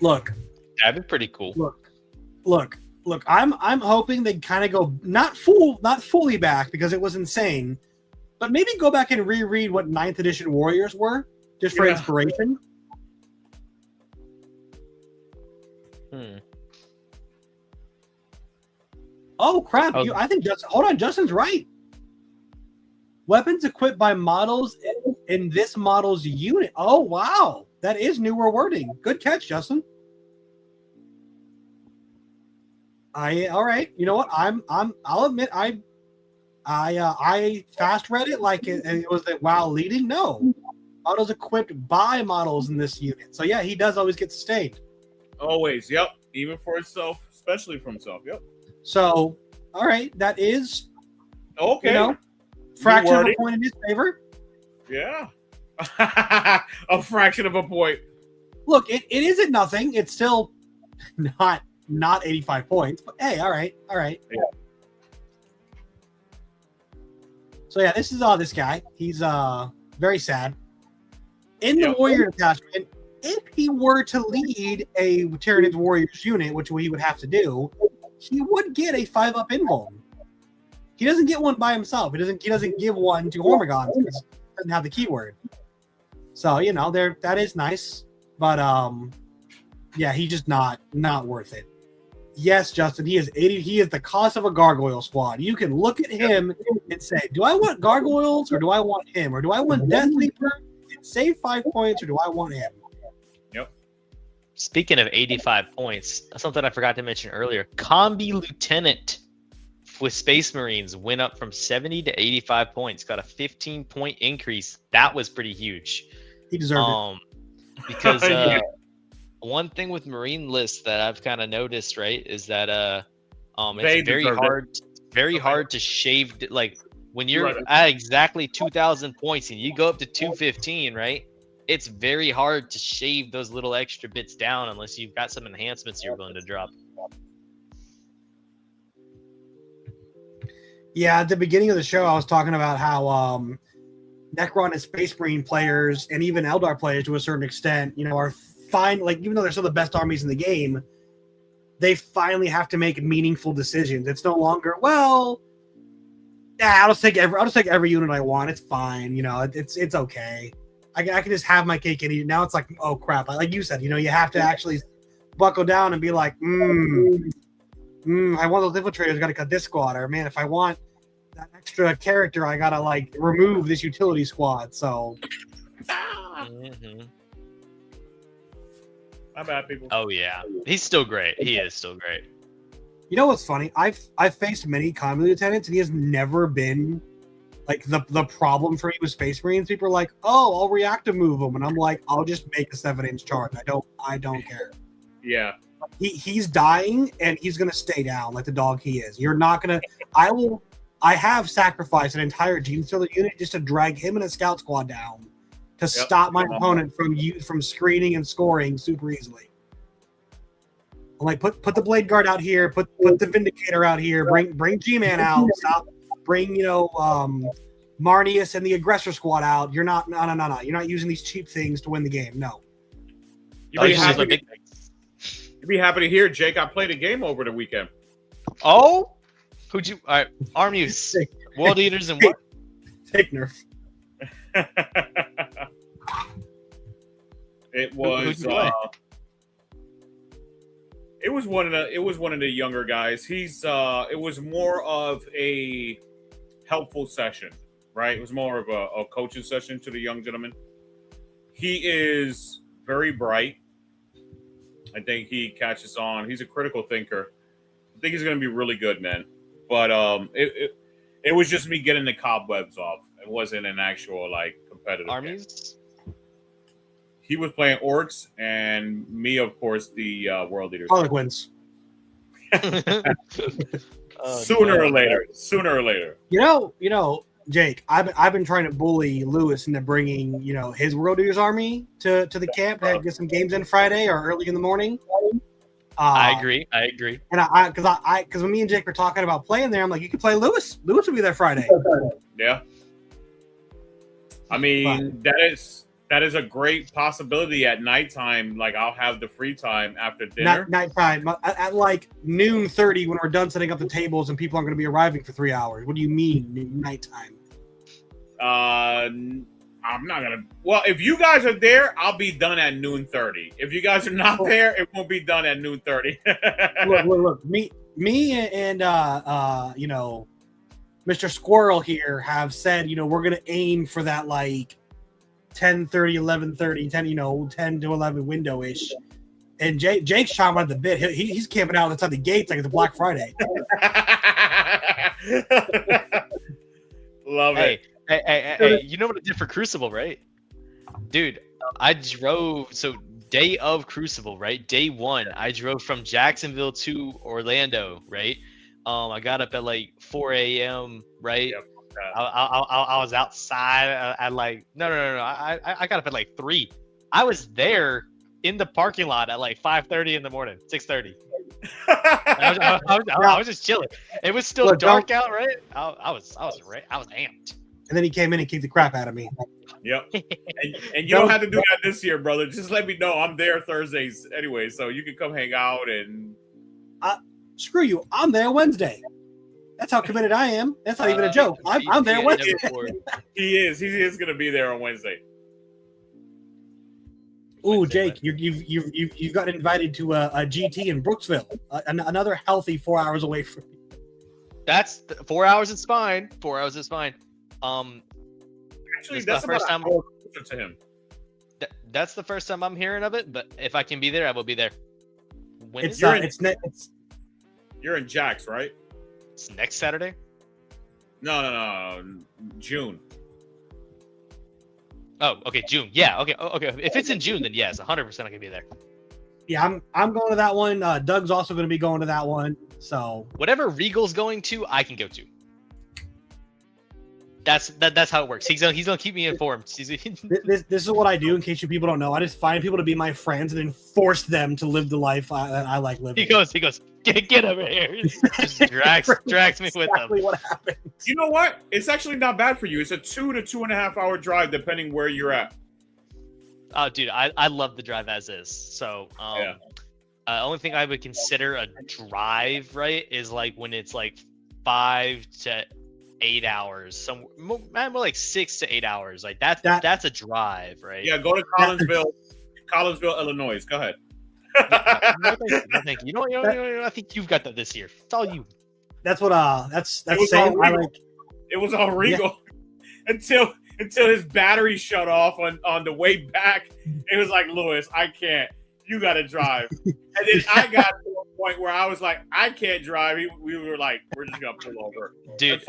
Look, that'd be pretty cool. Look. I'm hoping they kind of go not fully back because it was insane, but maybe go back and reread what 9th edition warriors were just for inspiration. Oh crap! I think Justin's right. Weapons equipped by models in this model's unit. Oh wow, that is newer wording. Good catch, Justin. All right. You know what? I'll admit I fast read it like it was that WoW leading. No, models equipped by models in this unit. So yeah, he does always get sustained. Always. Yep. Even for himself, especially for himself. Yep. So all right, that is okay. Fraction of a point in his favor. Yeah. A fraction of a point. Look, it isn't nothing. It's still not 85 points, but hey, all right. Yeah. So yeah, this is this guy. He's very sad. In the warrior detachment, if he were to lead a Tyranid warriors unit, which he would have to do, he would get a 5-up invuln. He doesn't get one by himself. He doesn't give one to Hormigons because he doesn't have the keyword. So that is nice, but yeah, he's just not worth it. Yes, Justin, he is 80. He is the cost of a gargoyle squad. You can look at him and say, do I want gargoyles or do I want him? Or do I want Death Leaper and save 5 points or do I want him? Yep. Speaking of 85 points, something I forgot to mention earlier. Combi Lieutenant with Space Marines went up from 70 to 85 points. Got a 15-point increase. That was pretty huge. He deserved it. Because one thing with Marine lists that I've kind of noticed, right, is that it's very hard to shave. Like when you're at exactly 2,000 points and you go up to 215, right? It's very hard to shave those little extra bits down unless you've got some enhancements you're willing to drop. Yeah, at the beginning of the show, I was talking about how Necron and Space Marine players and even Eldar players to a certain extent, are fine. Like, even though they're still the best armies in the game, they finally have to make meaningful decisions. It's no longer, I'll just take every unit I want. It's fine. It's okay. I can just have my cake and eat it. Now it's like, oh crap. Like you said, you have to actually buckle down and be like, I want those infiltrators, got to cut this squad. Or man, if I want that extra character, I got to remove this utility squad. So. My bad, people. Oh yeah, he's still great. He is still great. You know what's funny? I've faced many combat lieutenants, and he has never been Like the problem for me with Space Marines, people are like, "Oh, I'll reactive move them," and I'm like, "I'll just make a 7-inch charge. I don't care." Yeah. He's dying, and he's gonna stay down like the dog he is. You're not gonna. I have sacrificed an entire Gene Stealer unit just to drag him and a scout squad down to stop my opponent from screening and scoring super easily. I'm like, put the Blade Guard out here, put the Vindicator out here, bring G-Man out, bring Marnius and the Aggressor Squad out. You're not no. You're not using these cheap things to win the game. No. You'd be happy to hear, Jake. I played a game over the weekend. Oh, who'd you? All right, armies, world eaters, and what? Take nerf. It was. It was one of the younger guys. It was more of a helpful session, right? It was more of a coaching session to the young gentleman. He is very bright. I think he catches on. He's a critical thinker. I think he's going to be really good, man. But it was just me getting the cobwebs off. It wasn't an actual competitive armies. Game. He was playing orcs, and me, of course, the world leaders. Harlequins. Sooner or later. You know, Jake. I've been trying to bully Lewis into bringing his world leaders army to the camp to get some games in Friday or early in the morning. I agree. And because when me and Jake were talking about playing there, I'm like, you can play Lewis. Lewis will be there Friday. Yeah. I mean, that is a great possibility at nighttime. Like, I'll have the free time after dinner. Nighttime at 12:30 when we're done setting up the tables and people aren't going to be arriving for 3 hours. What do you mean nighttime? I'm not gonna. Well, if you guys are there, I'll be done at 12:30. If you guys are not there, it won't be done at 12:30. Look. Me and Mr. Squirrel here have said we're gonna aim for that 10:30, 11:30, 10 to 11 window ish. And Jake's chomping at the bit. He's camping out outside the gates like it's a Black Friday. Love it. Hey, you know what I did for Crucible, right? Dude, I drove, day of Crucible, right? Day one, I drove from Jacksonville to Orlando, right? I got up at 4 a.m., right? Yep. I was outside at no. I got up at 3. I was there in the parking lot at 5:30 in the morning, 6:30. I was just chilling. It was still dark out, right? I was amped. And then he came in and kicked the crap out of me. Yep. And you don't have to do that this year, brother. Just let me know. I'm there Thursdays anyway, so you can come hang out and. Screw you. I'm there Wednesday. That's how committed I am. That's not even a joke. I'm there Wednesday. He is going to be there on Wednesday. Ooh, Jake, you've got invited to a GT in Brooksville. Another healthy 4 hours away from you. That's 4 hours is fine. 4 hours is fine. Actually, that's the first time to him. That's the first time I'm hearing of it. But if I can be there, I will be there. You're in Jax, right? It's next Saturday. No, June. Oh, okay, June. Yeah, okay. If it's in June, then yes, 100% I can be there. Yeah, I'm going to that one. Doug's also going to be going to that one. So whatever Regal's going to, I can go to. That's how it works. He's gonna keep me informed. This is what I do in case you people don't know. I just find people to be my friends and then force them to live the life that I like living. He goes, get over here. Just drags me with him. What happens? You know what? It's actually not bad for you. It's a 2 to 2.5 hour drive depending where you're at. Oh, dude, I love the drive as is. So, yeah. Only thing I would consider a drive, right, is when it's 5 to 8 hours, more like 6 to 8 hours. That's a drive, right? Yeah, go to Collinsville, Illinois. Go ahead. No, thank you. You know, I think you've got that this year. It's all you. That's what. That's same. It was all Regal until his battery shut off on the way back. It was like, Lewis, I can't. You got to drive. And then I got to a point where I was like, I can't drive. We were like, we're just gonna pull over. Dude.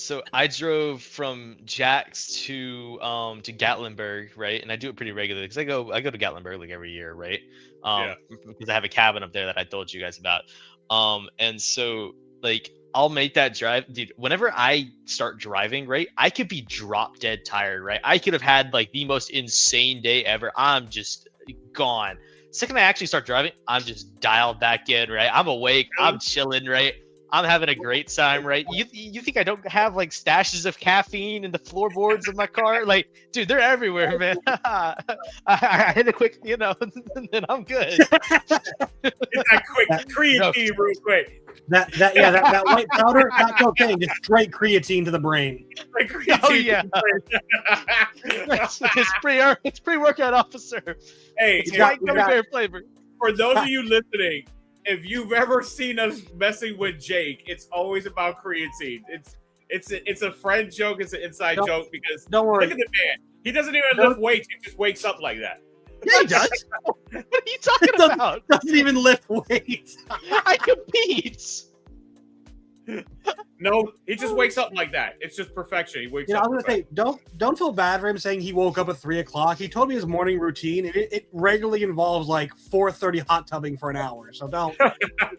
So I drove from Jax to Gatlinburg, right? And I do it pretty regularly because I go to Gatlinburg like every year, right? Yeah. Because I have a cabin up there that I told you guys about. And so like I'll make that drive, dude. Whenever I start driving, right, I could be drop dead tired, right? I could have had like the most insane day ever. I'm just gone. Second I actually start driving, I'm just dialed back in, right? I'm awake, I'm chilling, right? I'm having a great time, right? You think I don't have like stashes of caffeine in the floorboards of my car? Like, dude, they're everywhere, man. I hit a quick, and then I'm good. Get that quick creatine real quick. That white powder, not cocaine, just straight creatine to the brain. Oh yeah, it's pre-workout, officer. Hey, it's white gummy bear flavor. For those of you listening, if you've ever seen us messing with Jake, it's always about creatine. It's a friend joke. It's an inside joke because don't worry. Look at the man. He doesn't even lift weights. He just wakes up like that. Yeah, he does. What are you talking about? Doesn't even lift weights. I compete. No, he just wakes up like that. It's just perfection. He wakes up. I was gonna say, don't feel bad for him saying he woke up at 3:00. He told me his morning routine, and it regularly involves like 4:30 hot tubbing for an hour. So don't.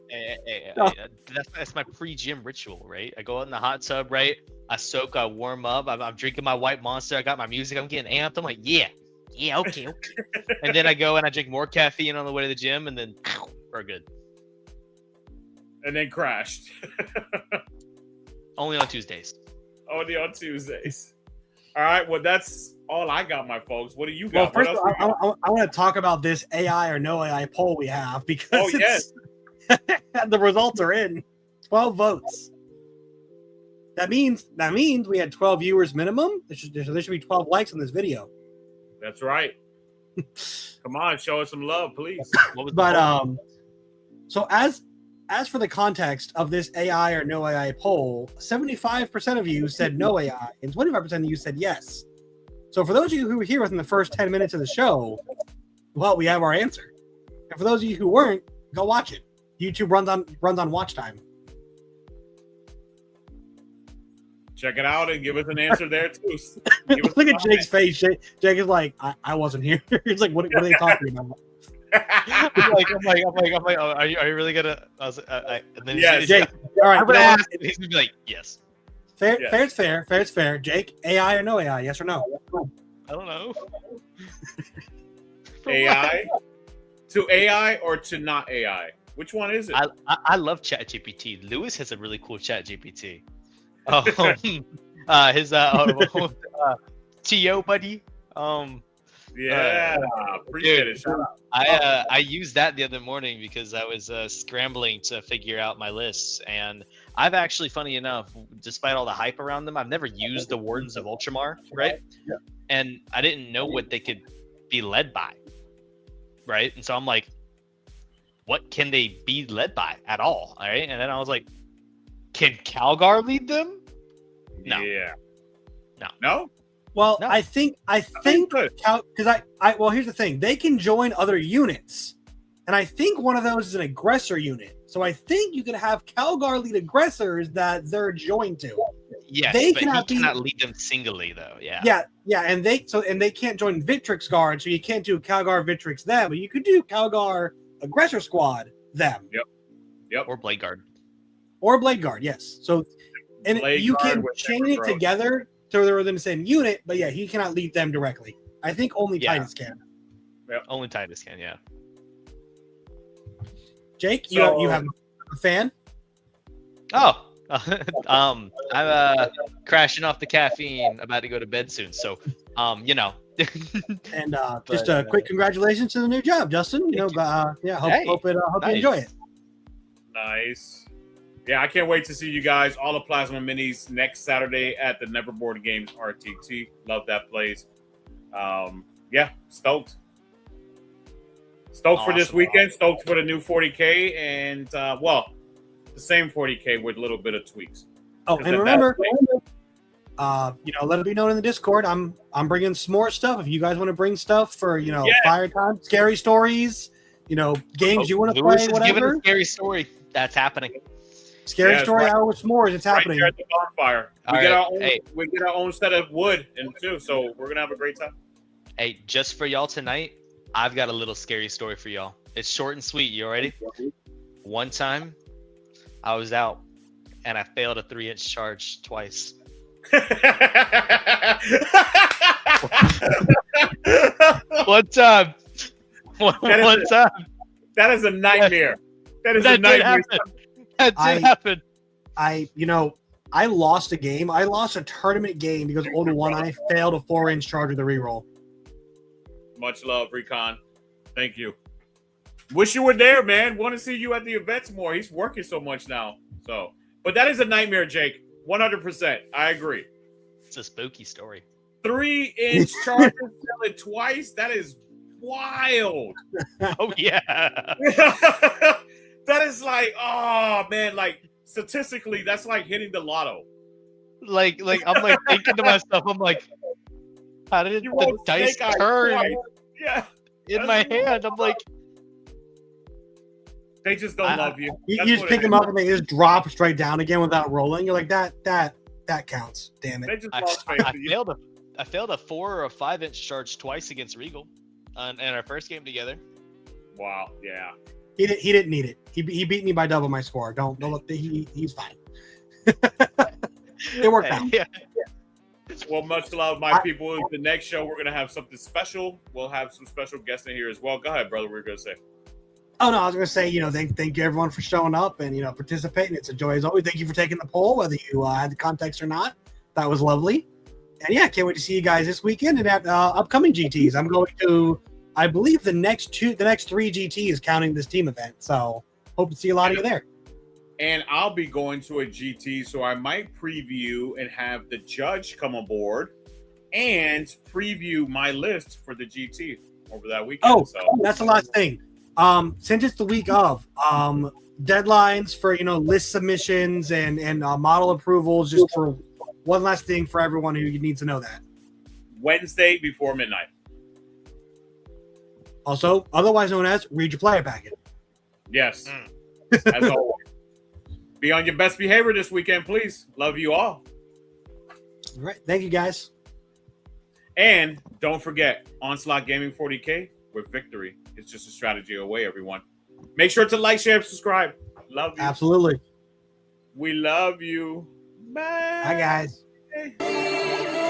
Hey, that's my pre-gym ritual, right? I go out in the hot tub, right? I soak, I warm up. I'm drinking my white Monster. I got my music. I'm getting amped. I'm like, yeah, okay. And then I go and I drink more caffeine on the way to the gym, and then we're good. And then crashed. Only on Tuesdays. Only on Tuesdays. All right. Well, that's all I got, my folks. What do you got? Well, first, I want to talk about this AI or no AI poll we have because the results are in. 12 votes. That means we had 12 viewers minimum. There should be 12 likes on this video. That's right. Come on, show us some love, please. So as for the context of this AI or no AI poll, 75% of you said no AI, and 25% of you said yes. So for those of you who were here within the first 10 minutes of the show, well, we have our answer. And for those of you who weren't, go watch it. YouTube runs on watch time. Check it out and give us an answer there too. Look at Jake's face. Jake is like, I wasn't here. He's like, what are they talking about? I'm like, oh, are you really gonna? And then Jake. All right, he's gonna be like, yes. Fair's fair. Jake, AI or no AI? Yes or no? I don't know. AI to AI or to not AI? Which one is it? I love ChatGPT. Lewis has a really cool ChatGPT. His TO buddy. Appreciate it. Shout out. I used that the other morning because I was scrambling to figure out my lists, and I've actually, funny enough, despite all the hype around them, I've never used the Wardens of Ultramar, right? Yeah. And I didn't know what they could be led by, right? And so I'm like, what can they be led by at all? All right, and then I was like, can Calgar lead them? No. Yeah. No. Well, no. I think because well, here's the thing: they can join other units, and I think one of those is an aggressor unit. So I think you can have Calgar lead aggressors that they're joined to. Yes, he cannot lead them singly though. Yeah, and they can't join Victrix Guard, so you can't do Calgar Victrix them, but you could do Calgar Aggressor Squad them. Yep. Or Blade Guard. Or Blade Guard, yes. So and you can chain it together. So they're within the same unit, but yeah, he cannot lead them directly. I think only Titus can. Yep. Only Titus can, yeah. Jake, you have a fan? Oh, I'm crashing off the caffeine, about to go to bed soon. So, And just a quick congratulations to the new job, Justin. Hope you enjoy it. Nice. Yeah, I can't wait to see you guys, all the Plasma Minis, next Saturday at the Neverboard Games RTT. Love that place. Stoked. Stoked for this weekend. Stoked for the new 40K and, the same 40K with a little bit of tweaks. Oh, and remember, let it be known in the Discord. I'm bringing some more stuff. If you guys want to bring stuff for, fire time, scary stories, games you want to play, whatever. Giving a scary story. That's happening. Scary Yeah, story right. hour with s'mores. It's Right happening. there at the bonfire. All We get right, our own. hey. We get our own set of wood and too, so we're gonna have a great time. Hey, just for y'all tonight, I've got a little scary story for y'all. It's short and sweet. You ready? One time, I was out and I failed a 3-inch charge twice. One time. One time. That is a nightmare. That is a That did nightmare. happen. That did happen. I lost a game. I lost a tournament game because Older One I failed a 4-inch charge with a reroll. Much love, Recon. Thank you. Wish you were there, man. Want to see you at the events more. He's working so much now. So, but that is a nightmare, Jake. 100%. I agree. It's a spooky story. 3-inch charges, sell it twice. That is wild. Oh yeah. That is like, oh man, like statistically, that's like hitting the lotto. Like I'm like thinking to myself, I'm like, how did You the rolled dice snake eyes turn twice. Yeah, in my hand? I'm like, they just don't love you. You That's just what pick it them is. up and they just drop straight down again without rolling. You're like that counts. Damn They it. just I, lost faith I in you. failed a 4 or a 5-inch charge twice against Regal, in our first game together. Wow, yeah. He didn't need it. He beat me by double my score. Don't look. He's fine. It worked out. Yeah. Well, much love, my people. The next show, we're gonna have something special. We'll have some special guests in here as well. Go ahead, brother. What were you gonna say? Oh no, I was gonna say, thank you everyone for showing up and participating. It's a joy as always. Thank you for taking the poll, whether you had the context or not. That was lovely. And yeah, can't wait to see you guys this weekend and at upcoming GTs. I'm going to, I believe the next 3 GTs counting this team event. So hope to see a lot of you there. And I'll be going to a GT, so I might preview and have the judge come aboard and preview my list for the GT over that weekend. Oh, So that's the last thing. Since it's the week of, deadlines for list submissions and model approvals, just for one last thing for everyone who needs to know that. Wednesday before midnight. Also, otherwise known as read your player packet. Yes, as always. Be on your best behavior this weekend, please. Love you all. All right, thank you guys. And don't forget, Onslaught Gaming 40K, with victory. It's just a strategy away, everyone. Make sure to like, share, and subscribe. Love you. Absolutely. We love you. Bye. Bye, guys. Bye.